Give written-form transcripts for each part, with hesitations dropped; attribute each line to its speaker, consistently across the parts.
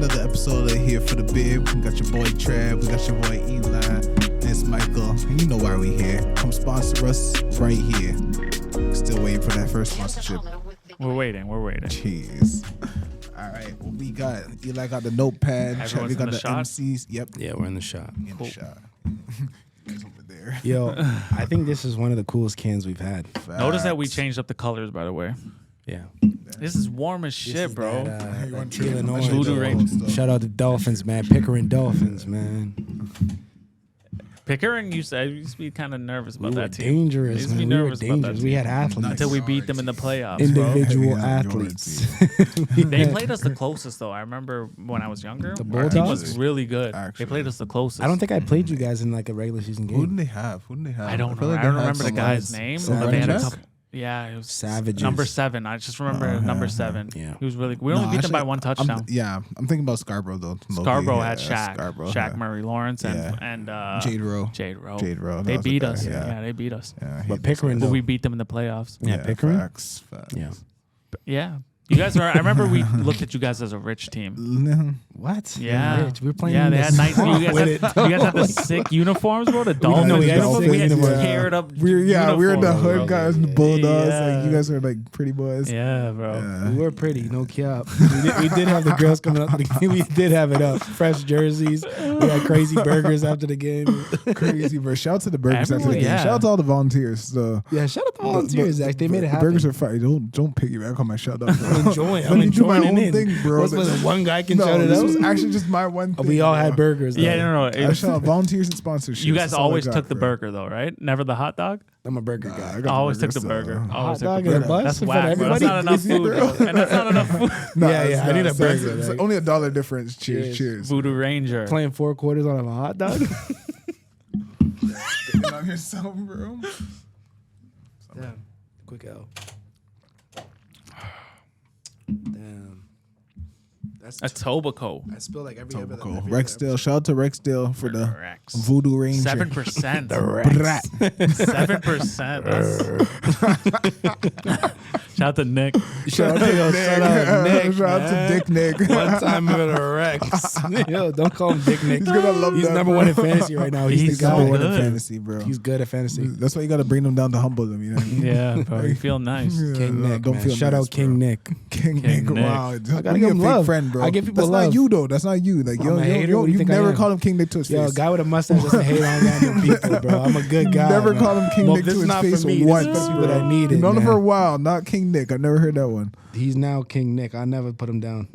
Speaker 1: another episode of Here for the Bib. We got your boy Trav, we got your boy Eli, and it's Michael. And you know why we here. Come sponsor us right here. Still waiting for that first sponsorship.
Speaker 2: We're waiting.
Speaker 1: Jeez. All right, well, we got Eli got the notepad.
Speaker 2: Everyone's
Speaker 1: We got
Speaker 2: in the shot?
Speaker 1: MCs. Yep.
Speaker 3: Yeah, we're in the shop.
Speaker 1: In the shot. Guys over there.
Speaker 3: Yo, I think this is one of the coolest cans we've had.
Speaker 2: Notice that we changed up the colors, by the way.
Speaker 3: Yeah.
Speaker 2: This is warm as shit, bro.
Speaker 1: You want
Speaker 3: Teal and
Speaker 1: to-
Speaker 3: orange.
Speaker 2: Voodoo Ranger.
Speaker 3: Shout out to Dolphins, man. Pickering Dolphins, man.
Speaker 2: Pickering used to be kind of nervous about
Speaker 3: We were
Speaker 2: that team.
Speaker 3: dangerous,
Speaker 2: Used to be
Speaker 3: man. We were
Speaker 2: nervous about that
Speaker 3: dangerous. We
Speaker 2: team.
Speaker 3: had athletes.
Speaker 2: Until we beat them in the playoffs, bro.
Speaker 3: Individual
Speaker 1: Heavy on your
Speaker 3: athletes.
Speaker 2: They played us the closest, though. I remember when I was younger,
Speaker 3: The
Speaker 2: our team was
Speaker 1: Bulldogs?
Speaker 2: really good.
Speaker 1: Actually.
Speaker 2: They played us the closest.
Speaker 3: I don't think I played you guys in like a regular season
Speaker 1: Who did
Speaker 3: game.
Speaker 1: they have?
Speaker 2: I don't
Speaker 1: feel
Speaker 2: know.
Speaker 1: like
Speaker 2: I
Speaker 1: they
Speaker 2: don't
Speaker 1: had
Speaker 2: remember the
Speaker 1: some
Speaker 2: guy's
Speaker 1: guys.
Speaker 2: name,
Speaker 3: Savages?
Speaker 2: but they had a couple. Yeah, it was
Speaker 3: Savages.
Speaker 2: number 7. I just remember number 7.
Speaker 3: Yeah.
Speaker 2: He was really. We only beat them by one touchdown.
Speaker 1: I'm thinking about Scarborough though.
Speaker 2: Scarborough
Speaker 1: Yeah,
Speaker 2: had Shaq,
Speaker 1: Scarborough,
Speaker 2: Shaq
Speaker 1: yeah.
Speaker 2: Murray Lawrence, and
Speaker 1: Yeah.
Speaker 2: and
Speaker 1: Jade Rowe.
Speaker 2: Jade Rowe.
Speaker 1: that
Speaker 2: They
Speaker 1: was the
Speaker 2: beat
Speaker 1: guy,
Speaker 2: us.
Speaker 1: Yeah,
Speaker 2: Yeah, they beat us.
Speaker 1: yeah.
Speaker 3: But Pickering,
Speaker 2: But
Speaker 3: though.
Speaker 2: we beat them in the playoffs.
Speaker 3: Yeah, Pickering?
Speaker 1: Facts.
Speaker 3: Yeah.
Speaker 2: Yeah. You guys are. I remember we looked at you guys as a rich team.
Speaker 3: What?
Speaker 2: Yeah.
Speaker 3: Rich. We were playing.
Speaker 2: Yeah,
Speaker 3: in
Speaker 2: they
Speaker 3: the
Speaker 2: had nice.
Speaker 3: swamp
Speaker 2: You guys
Speaker 3: with
Speaker 2: had,
Speaker 3: it.
Speaker 2: you guys had the sick uniforms, bro. The Dolphins
Speaker 3: we had
Speaker 2: uniforms.
Speaker 3: sick
Speaker 2: We had
Speaker 3: uniforms.
Speaker 2: paired up.
Speaker 1: We were the
Speaker 2: uniforms,
Speaker 1: hood
Speaker 2: bro.
Speaker 1: guys, the Bulldogs.
Speaker 2: Yeah.
Speaker 1: Like you guys are like pretty boys.
Speaker 2: Yeah, bro.
Speaker 1: Yeah.
Speaker 3: We were pretty, no cap. We did have the girls coming up. We did have it up. Fresh jerseys. We had crazy burgers after the game.
Speaker 1: Crazy, bro. Shout out to the burgers after the
Speaker 2: Everyone,
Speaker 1: game.
Speaker 2: yeah.
Speaker 1: Shout out to all the volunteers. So.
Speaker 3: Yeah, shout out to volunteers. Actually, they made it
Speaker 1: The
Speaker 3: happen.
Speaker 1: burgers are fine. Don't piggyback on my shout out.
Speaker 3: I'm enjoying.
Speaker 1: Let
Speaker 3: I'm
Speaker 1: me do my
Speaker 3: enjoying
Speaker 1: own
Speaker 3: it.
Speaker 1: thing, bro.
Speaker 3: What's with one guy can
Speaker 1: No,
Speaker 3: shout it
Speaker 1: this
Speaker 3: out?
Speaker 1: was actually just my one thing.
Speaker 3: We all had
Speaker 1: bro.
Speaker 3: burgers.
Speaker 2: Yeah,
Speaker 3: though.
Speaker 2: no.
Speaker 1: I shout out volunteers and sponsorships.
Speaker 2: You guys
Speaker 1: That's all I
Speaker 2: always
Speaker 1: got,
Speaker 2: took the
Speaker 1: bro.
Speaker 2: burger though, right? Never the hot dog.
Speaker 3: I'm a burger
Speaker 1: I
Speaker 3: guy.
Speaker 1: got
Speaker 2: I always took the
Speaker 1: so-
Speaker 2: burger.
Speaker 3: Hot
Speaker 2: Always took
Speaker 3: dog
Speaker 2: the
Speaker 3: and a
Speaker 2: burger.
Speaker 3: bus
Speaker 2: That's
Speaker 3: for
Speaker 2: whack, bro. That's
Speaker 3: everybody?
Speaker 2: not enough food, though. And that's not enough food.
Speaker 1: Nah,
Speaker 3: Yeah,
Speaker 1: it's
Speaker 3: yeah, I
Speaker 1: not.
Speaker 3: need a
Speaker 1: It's
Speaker 3: burger,
Speaker 1: It's
Speaker 3: like-
Speaker 1: only $1 difference. Cheers.
Speaker 2: Voodoo Ranger.
Speaker 3: Playing 4 quarters on a hot dog.
Speaker 1: Getting on yourself, bro.
Speaker 3: Damn. Quick L. Damn.
Speaker 2: That's Tobacco.
Speaker 3: I spill like every other.
Speaker 1: Cool. Rexdale. Shout out to Rexdale for the
Speaker 2: Rex.
Speaker 1: Voodoo Ranger.
Speaker 2: 7%.
Speaker 1: Brat.
Speaker 2: 7%. Shout out to Nick.
Speaker 3: Shout out to Nick.
Speaker 1: Shout out to Dick Nick.
Speaker 3: One time at a Rex. Yo, don't call him Dick Nick.
Speaker 1: He's gonna love
Speaker 3: He's
Speaker 1: that,
Speaker 3: number
Speaker 1: bro.
Speaker 3: one in fantasy right now. He's
Speaker 2: He's
Speaker 3: the
Speaker 1: Number
Speaker 3: guy.
Speaker 1: one in
Speaker 2: good.
Speaker 1: fantasy, bro.
Speaker 3: He's good at fantasy.
Speaker 1: That's why you got to bring them down to humble them. You know what I mean?
Speaker 2: Yeah, bro. You feel nice.
Speaker 1: Yeah,
Speaker 3: King
Speaker 1: no,
Speaker 3: Nick.
Speaker 1: don't
Speaker 3: man.
Speaker 1: feel
Speaker 3: Shout
Speaker 1: nice,
Speaker 3: out King
Speaker 1: bro.
Speaker 3: Nick.
Speaker 1: King
Speaker 2: King
Speaker 1: Nick.
Speaker 2: Nick.
Speaker 1: Wow.
Speaker 3: I gotta
Speaker 1: Be
Speaker 3: give
Speaker 1: a
Speaker 3: him
Speaker 1: fake
Speaker 3: love.
Speaker 1: friend, bro.
Speaker 3: I give people
Speaker 1: That's
Speaker 3: love.
Speaker 1: not you, though. That's not you. Like,
Speaker 3: I'm a hater. What do you
Speaker 1: you've
Speaker 3: think I
Speaker 1: never
Speaker 3: am?
Speaker 1: called him King Nick to his
Speaker 3: Yo, a
Speaker 1: face.
Speaker 3: guy with a mustache doesn't hate on random people, bro. I'm a good guy.
Speaker 1: Never
Speaker 3: man.
Speaker 1: call him King
Speaker 3: Well,
Speaker 1: Nick
Speaker 3: this
Speaker 1: to
Speaker 3: is
Speaker 1: his
Speaker 3: not
Speaker 1: face
Speaker 3: for me.
Speaker 1: once.
Speaker 3: This is for people that need it.
Speaker 1: Known him
Speaker 3: man.
Speaker 1: for a while. Not King Nick. I never heard that one.
Speaker 3: He's now King Nick. I never put him down.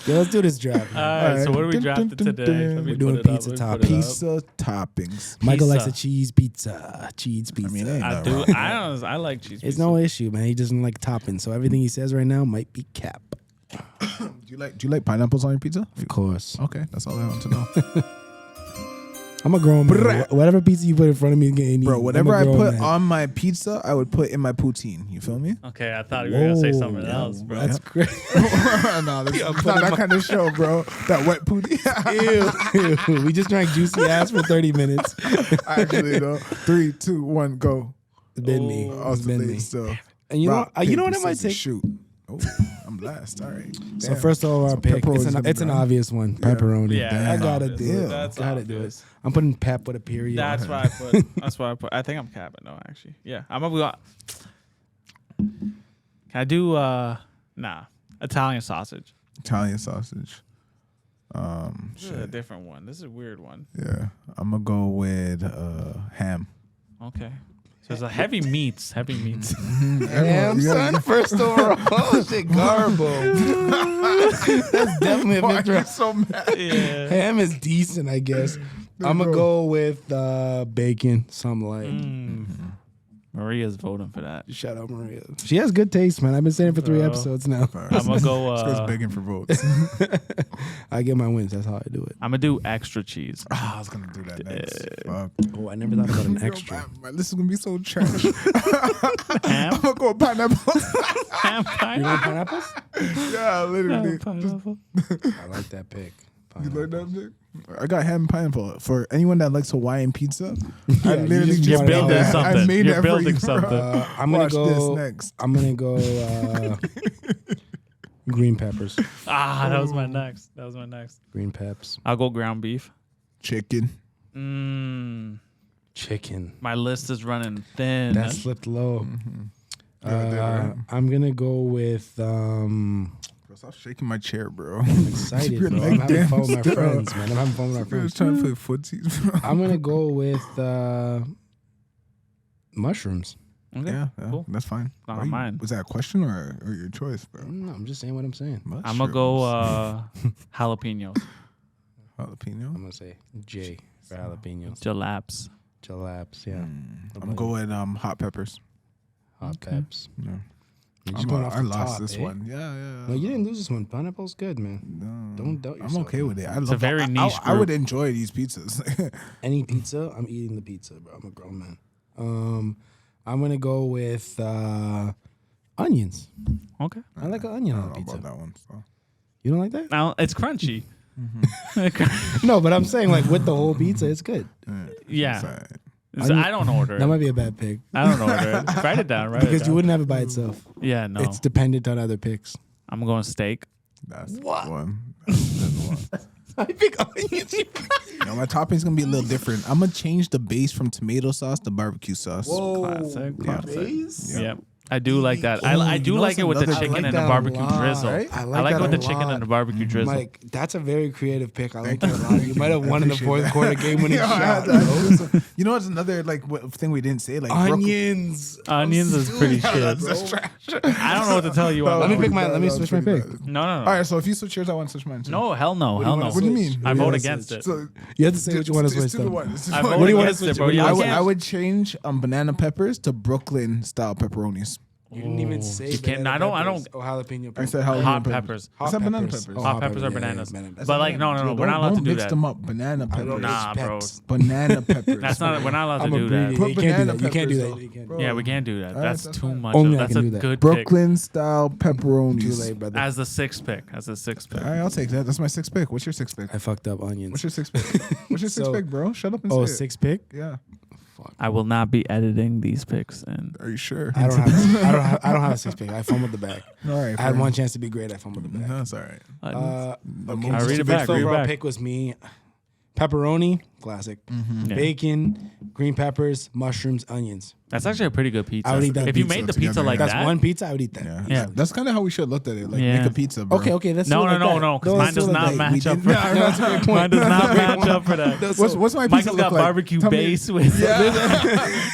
Speaker 3: Yo, let's do this draft.
Speaker 2: All
Speaker 3: man.
Speaker 2: right, so what are we drafting today? Let me
Speaker 3: We're doing
Speaker 2: put it up.
Speaker 3: pizza
Speaker 2: Let me
Speaker 3: toppings.
Speaker 2: put it up.
Speaker 1: Pizza toppings.
Speaker 3: Michael likes a
Speaker 2: pizza.
Speaker 3: cheese pizza. Cheese pizza.
Speaker 1: mean, ain't
Speaker 2: I
Speaker 1: that
Speaker 2: do.
Speaker 1: wrong.
Speaker 2: I like cheese
Speaker 3: It's
Speaker 2: pizza.
Speaker 3: no issue, man. He doesn't like toppings, so everything he says right now might be cap.
Speaker 1: Do you like pineapples on your pizza?
Speaker 3: Of course.
Speaker 1: Okay, that's all I want to know.
Speaker 3: I'm a grown man. Whatever pizza you put in front of me is getting
Speaker 1: Bro,
Speaker 3: eaten.
Speaker 1: whatever I
Speaker 3: I'm a grown
Speaker 1: put
Speaker 3: man.
Speaker 1: on my pizza, I would put in my poutine. You feel me?
Speaker 2: Okay, I thought you were gonna say
Speaker 3: Whoa,
Speaker 2: something else, bro.
Speaker 3: That's great.
Speaker 1: No, that's not that kind of show, bro. That wet poutine.
Speaker 3: Ew. We just drank juicy ass for 30 minutes.
Speaker 1: Actually, though. 3, 2, 1, go.
Speaker 3: It's been me.
Speaker 1: I was
Speaker 3: It's been
Speaker 1: late
Speaker 3: me.
Speaker 1: still.
Speaker 3: And you know,
Speaker 1: Rock,
Speaker 3: you know what
Speaker 1: paper,
Speaker 3: it might
Speaker 1: scissors,
Speaker 3: take.
Speaker 1: Shoot. Oh, I'm last. All right.
Speaker 3: So
Speaker 1: Damn.
Speaker 3: first of all, our
Speaker 1: So
Speaker 3: pick.
Speaker 1: pepperoni
Speaker 3: It's
Speaker 1: is
Speaker 3: an,
Speaker 1: gonna
Speaker 3: it's
Speaker 1: be
Speaker 3: an
Speaker 1: down.
Speaker 3: obvious one.
Speaker 1: Yeah.
Speaker 3: Pepperoni.
Speaker 2: Yeah,
Speaker 3: I
Speaker 2: that's
Speaker 3: gotta
Speaker 2: obvious.
Speaker 3: do it.
Speaker 2: That's
Speaker 3: Gotta do it.
Speaker 2: obvious.
Speaker 3: I'm putting pep with a period.
Speaker 2: That's what I put. That's what I put. I think I'm capping though. Actually, yeah. I'm gonna go. Can I do? Italian sausage.
Speaker 1: Italian sausage.
Speaker 2: This is a different one. This is a weird one.
Speaker 1: Yeah. I'm going to go with ham.
Speaker 2: Okay. So it's a heavy meats. Heavy meats.
Speaker 3: Damn, son. First overall. Oh, shit, Garbo. That's definitely a
Speaker 1: Why are
Speaker 3: victory.
Speaker 1: you so mad?
Speaker 2: Yeah.
Speaker 3: Ham is decent, I guess. I'm going to go with bacon, something like.
Speaker 2: Maria's voting for that.
Speaker 3: Shout out Maria. She has good taste, man. I've been saying it for 3
Speaker 2: Bro.
Speaker 3: episodes now.
Speaker 2: I'm gonna go.
Speaker 1: This guy's begging for votes.
Speaker 3: I get my wins. That's how I do it.
Speaker 2: I'm gonna do extra cheese.
Speaker 1: I was going to do that next. Fuck.
Speaker 3: Oh, I never thought about an extra.
Speaker 1: This is going to be so trash.
Speaker 2: Ham.
Speaker 1: I'm going to go with pineapple.
Speaker 2: Ham
Speaker 3: You want
Speaker 2: pineapple.
Speaker 3: pineapples?
Speaker 1: Yeah, literally.
Speaker 2: Ham pineapple.
Speaker 3: I like that pick.
Speaker 1: You like that, Nick? I got ham and pineapple. For anyone that likes Hawaiian pizza, I
Speaker 3: you
Speaker 1: literally
Speaker 3: just
Speaker 1: just
Speaker 3: wanna
Speaker 1: made
Speaker 3: know.
Speaker 2: Building
Speaker 1: that. I
Speaker 2: something.
Speaker 1: made
Speaker 2: You're
Speaker 1: that for
Speaker 2: building
Speaker 1: you, bro.
Speaker 2: something.
Speaker 3: I'm gonna
Speaker 1: Watch
Speaker 3: go.
Speaker 1: this next.
Speaker 3: I'm gonna go. Green peppers.
Speaker 2: That was my next.
Speaker 3: Green peps.
Speaker 2: I'll go ground beef.
Speaker 1: Chicken.
Speaker 3: Chicken.
Speaker 2: My list is running thin.
Speaker 3: That slipped low.
Speaker 1: Yeah,
Speaker 3: I'm gonna go with.
Speaker 1: Bro, stop shaking my chair, bro.
Speaker 3: I'm excited,
Speaker 1: Your
Speaker 3: bro.
Speaker 1: leg
Speaker 3: I'm having fun with my
Speaker 1: danced.
Speaker 3: friends, man. I'm having fun with my
Speaker 1: I was
Speaker 3: friends.
Speaker 1: trying to play footsies, bro.
Speaker 3: I'm gonna go with mushrooms.
Speaker 2: Okay,
Speaker 1: Yeah,
Speaker 2: cool.
Speaker 1: that's fine.
Speaker 2: Not
Speaker 1: Why you-
Speaker 2: mine.
Speaker 1: Was that a question or your choice, bro?
Speaker 3: No, I'm just saying what I'm saying.
Speaker 2: I'm gonna go jalapenos.
Speaker 1: Jalapeno.
Speaker 3: I'm gonna say J for jalapenos.
Speaker 2: Jalaps.
Speaker 3: Jalaps, yeah.
Speaker 1: I'm going hot peppers.
Speaker 3: Hot peps.
Speaker 1: Yeah.
Speaker 3: You're just going off
Speaker 1: I
Speaker 3: the
Speaker 1: lost
Speaker 3: top,
Speaker 1: this
Speaker 3: eh?
Speaker 1: one. Yeah.
Speaker 3: No, you didn't lose this one. Pineapple's good, man.
Speaker 1: No.
Speaker 3: Don't doubt yourself.
Speaker 1: I'm okay with it. I
Speaker 2: It's
Speaker 1: love
Speaker 2: a very niche
Speaker 1: I would
Speaker 2: group.
Speaker 1: enjoy these pizzas.
Speaker 3: Any pizza, I'm eating the pizza, bro. I'm a grown man. I'm gonna go with onions.
Speaker 2: Okay.
Speaker 3: I like an onion
Speaker 1: I
Speaker 3: on
Speaker 1: don't
Speaker 3: a
Speaker 1: know
Speaker 3: pizza.
Speaker 1: about that one. So.
Speaker 3: You don't like that?
Speaker 2: Now it's crunchy.
Speaker 3: No, but I'm saying like with the whole pizza, it's good.
Speaker 2: Yeah.
Speaker 1: Sorry.
Speaker 2: So I don't order
Speaker 3: That
Speaker 2: it.
Speaker 3: might be a bad pick
Speaker 2: I don't order it. Write it down. Write it
Speaker 3: because
Speaker 2: down.
Speaker 3: you wouldn't have it by itself.
Speaker 2: Yeah, no.
Speaker 3: It's dependent on other picks.
Speaker 2: I'm going steak.
Speaker 1: That's
Speaker 3: What?
Speaker 1: the one. That's the one.
Speaker 3: I pick onions.
Speaker 1: Now, my topping's gonna be a little different. I'm gonna change the base from tomato sauce to barbecue sauce.
Speaker 2: Classic.
Speaker 1: Yeah.
Speaker 3: Base?
Speaker 2: Yep. I do like that. I do
Speaker 1: you know
Speaker 2: like it with the
Speaker 1: what's another-
Speaker 2: chicken
Speaker 3: I like
Speaker 2: and the
Speaker 3: that a
Speaker 2: barbecue
Speaker 3: lot,
Speaker 2: drizzle.
Speaker 1: right?
Speaker 3: I
Speaker 2: I
Speaker 3: like
Speaker 2: like
Speaker 3: that
Speaker 2: it with
Speaker 3: a
Speaker 2: the chicken
Speaker 3: lot.
Speaker 2: and the barbecue drizzle.
Speaker 3: Mike, that's a very creative pick. I like
Speaker 1: Thank
Speaker 3: that a lot. You might have won in the
Speaker 1: appreciate
Speaker 3: fourth
Speaker 1: that.
Speaker 3: quarter game winning
Speaker 1: Yeah,
Speaker 3: shot.
Speaker 1: you know what's another thing we didn't say? Like
Speaker 3: Onions.
Speaker 2: Onions is pretty shit.
Speaker 1: That's trash.
Speaker 2: I don't know what to tell you.
Speaker 1: No,
Speaker 2: on
Speaker 3: Let me
Speaker 2: that
Speaker 3: pick
Speaker 2: one.
Speaker 3: my. Let me switch my pick.
Speaker 2: No.
Speaker 1: All right, so if you switch yours, I want to switch mine too.
Speaker 2: No, hell no. Hell no.
Speaker 1: What do you mean?
Speaker 2: I
Speaker 3: What do you
Speaker 2: vote
Speaker 3: wanna
Speaker 2: against
Speaker 3: switch?
Speaker 2: it.
Speaker 1: So
Speaker 3: You have to say what you want to switch.
Speaker 1: it's 2 to
Speaker 3: though.
Speaker 1: 1. It's 2 to
Speaker 2: I
Speaker 1: 1.
Speaker 2: vote
Speaker 3: What do you wanna
Speaker 2: against
Speaker 3: switch?
Speaker 2: it, bro.
Speaker 3: What do you
Speaker 2: You
Speaker 3: wanna
Speaker 2: can't-
Speaker 1: I would change banana peppers to Brooklyn style pepperonis.
Speaker 3: You didn't even say.
Speaker 2: You can't-
Speaker 3: banana
Speaker 2: I
Speaker 3: peppers.
Speaker 2: don't-
Speaker 3: Oh, jalapeno
Speaker 1: I
Speaker 3: peppers.
Speaker 1: said
Speaker 2: Hot peppers.
Speaker 1: I said banana
Speaker 3: peppers.
Speaker 1: peppers.
Speaker 3: Oh,
Speaker 2: Hot peppers are
Speaker 3: yeah,
Speaker 2: bananas.
Speaker 3: banana
Speaker 2: But like, no.
Speaker 1: Dude,
Speaker 2: We're not allowed to
Speaker 1: don't
Speaker 2: do
Speaker 1: mix
Speaker 2: that.
Speaker 1: them up. Banana
Speaker 3: I don't
Speaker 1: peppers.
Speaker 2: Nah, bro.
Speaker 3: peps.
Speaker 1: Banana peppers.
Speaker 2: That's not. We're not allowed
Speaker 3: I'm
Speaker 2: to
Speaker 3: a
Speaker 2: do
Speaker 3: greedy.
Speaker 2: that.
Speaker 1: Put
Speaker 3: You can't do
Speaker 1: banana
Speaker 3: that. You can't do
Speaker 1: peppers,
Speaker 3: that. You can't do
Speaker 1: though.
Speaker 3: that.
Speaker 2: Yeah, we can't do that.
Speaker 1: Alright,
Speaker 2: That's
Speaker 1: that's
Speaker 2: too
Speaker 1: fine.
Speaker 2: much.
Speaker 3: Only I
Speaker 2: That's
Speaker 3: can
Speaker 2: a
Speaker 3: do that.
Speaker 2: good pick.
Speaker 1: Brooklyn style pepperonis.
Speaker 3: Too late, brother.
Speaker 2: As the sixth pick. As the sixth pick.
Speaker 1: All right, I'll take that. That's my 6th pick. What's your 6th pick?
Speaker 3: I fucked up onions.
Speaker 1: What's your 6th pick? What's your 6th
Speaker 3: So-
Speaker 1: pick, bro? Shut up and
Speaker 3: Oh,
Speaker 1: say it.
Speaker 3: 6th pick?
Speaker 1: Yeah.
Speaker 2: I will not be editing these picks. And
Speaker 1: Are you sure?
Speaker 3: I don't have. I don't have a 6th pick. I fumbled the bag.
Speaker 1: All right.
Speaker 3: I had one chance to be great. I fumbled the bag.
Speaker 1: That's all right.
Speaker 3: Okay,
Speaker 2: I'll read
Speaker 3: so
Speaker 2: it back,
Speaker 3: fifth
Speaker 2: read it
Speaker 3: overall
Speaker 2: back.
Speaker 3: pick was me. Pepperoni, classic.
Speaker 2: Yeah.
Speaker 3: Bacon, green peppers, mushrooms, onions.
Speaker 2: That's actually a pretty good pizza.
Speaker 3: I would eat that
Speaker 2: if you
Speaker 3: pizza
Speaker 2: made the pizza
Speaker 1: together,
Speaker 2: like
Speaker 1: yeah.
Speaker 3: That's
Speaker 2: that,
Speaker 3: one pizza. I would eat that.
Speaker 1: Yeah.
Speaker 2: Yeah.
Speaker 1: That's kind of how we should look at it. Like,
Speaker 2: Yeah.
Speaker 1: make a pizza, bro.
Speaker 3: Okay. Let's
Speaker 2: No,
Speaker 3: do it like that.
Speaker 2: no, because
Speaker 3: let's
Speaker 2: mine
Speaker 3: do
Speaker 2: does
Speaker 3: it like
Speaker 2: not
Speaker 3: that.
Speaker 2: match
Speaker 1: We
Speaker 2: up
Speaker 1: did-
Speaker 2: for
Speaker 1: No,
Speaker 2: that.
Speaker 1: that's a great point.
Speaker 2: Mine does not
Speaker 3: Great
Speaker 2: match
Speaker 3: point.
Speaker 2: up for that.
Speaker 3: That's
Speaker 1: What's my pizza
Speaker 2: Michael's
Speaker 1: look
Speaker 2: got
Speaker 1: like?
Speaker 2: barbecue
Speaker 1: Tell me-
Speaker 2: base with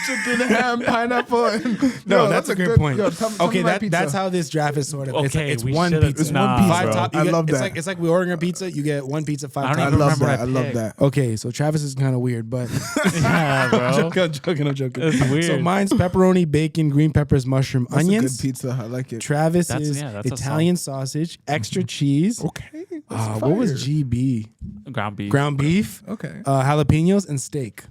Speaker 1: Chicken, ham, pineapple. And,
Speaker 3: No,
Speaker 1: Yo,
Speaker 3: that's a great
Speaker 1: good-
Speaker 3: point.
Speaker 1: Yo, tell
Speaker 3: Okay,
Speaker 1: me my pizza.
Speaker 3: that's how this draft is sort of.
Speaker 2: Okay,
Speaker 3: it's
Speaker 2: we
Speaker 3: one
Speaker 2: should've-
Speaker 3: pizza.
Speaker 1: It's one piece,
Speaker 3: Five
Speaker 1: bro.
Speaker 3: top.
Speaker 1: I love that.
Speaker 3: It's like we're ordering a pizza. You get one pizza, 5
Speaker 2: I don't
Speaker 3: times.
Speaker 1: I
Speaker 2: even
Speaker 1: love
Speaker 2: remember
Speaker 1: that.
Speaker 2: what
Speaker 1: I
Speaker 2: I
Speaker 1: love
Speaker 2: picked.
Speaker 1: that.
Speaker 3: Okay, so Travis is kind of weird, but
Speaker 2: yeah, bro.
Speaker 3: I'm joking.
Speaker 2: It's weird.
Speaker 3: So mine's pepperoni, bacon, green peppers, mushroom,
Speaker 1: That's
Speaker 3: onions.
Speaker 1: a good pizza. I like it.
Speaker 3: Travis
Speaker 2: That's-
Speaker 3: is
Speaker 2: yeah, that's a
Speaker 3: Italian sausage, extra cheese.
Speaker 1: Okay. That's
Speaker 3: What was
Speaker 1: fire.
Speaker 3: GB?
Speaker 2: Ground beef.
Speaker 3: Ground beef,
Speaker 1: Okay.
Speaker 3: jalapenos, and steak.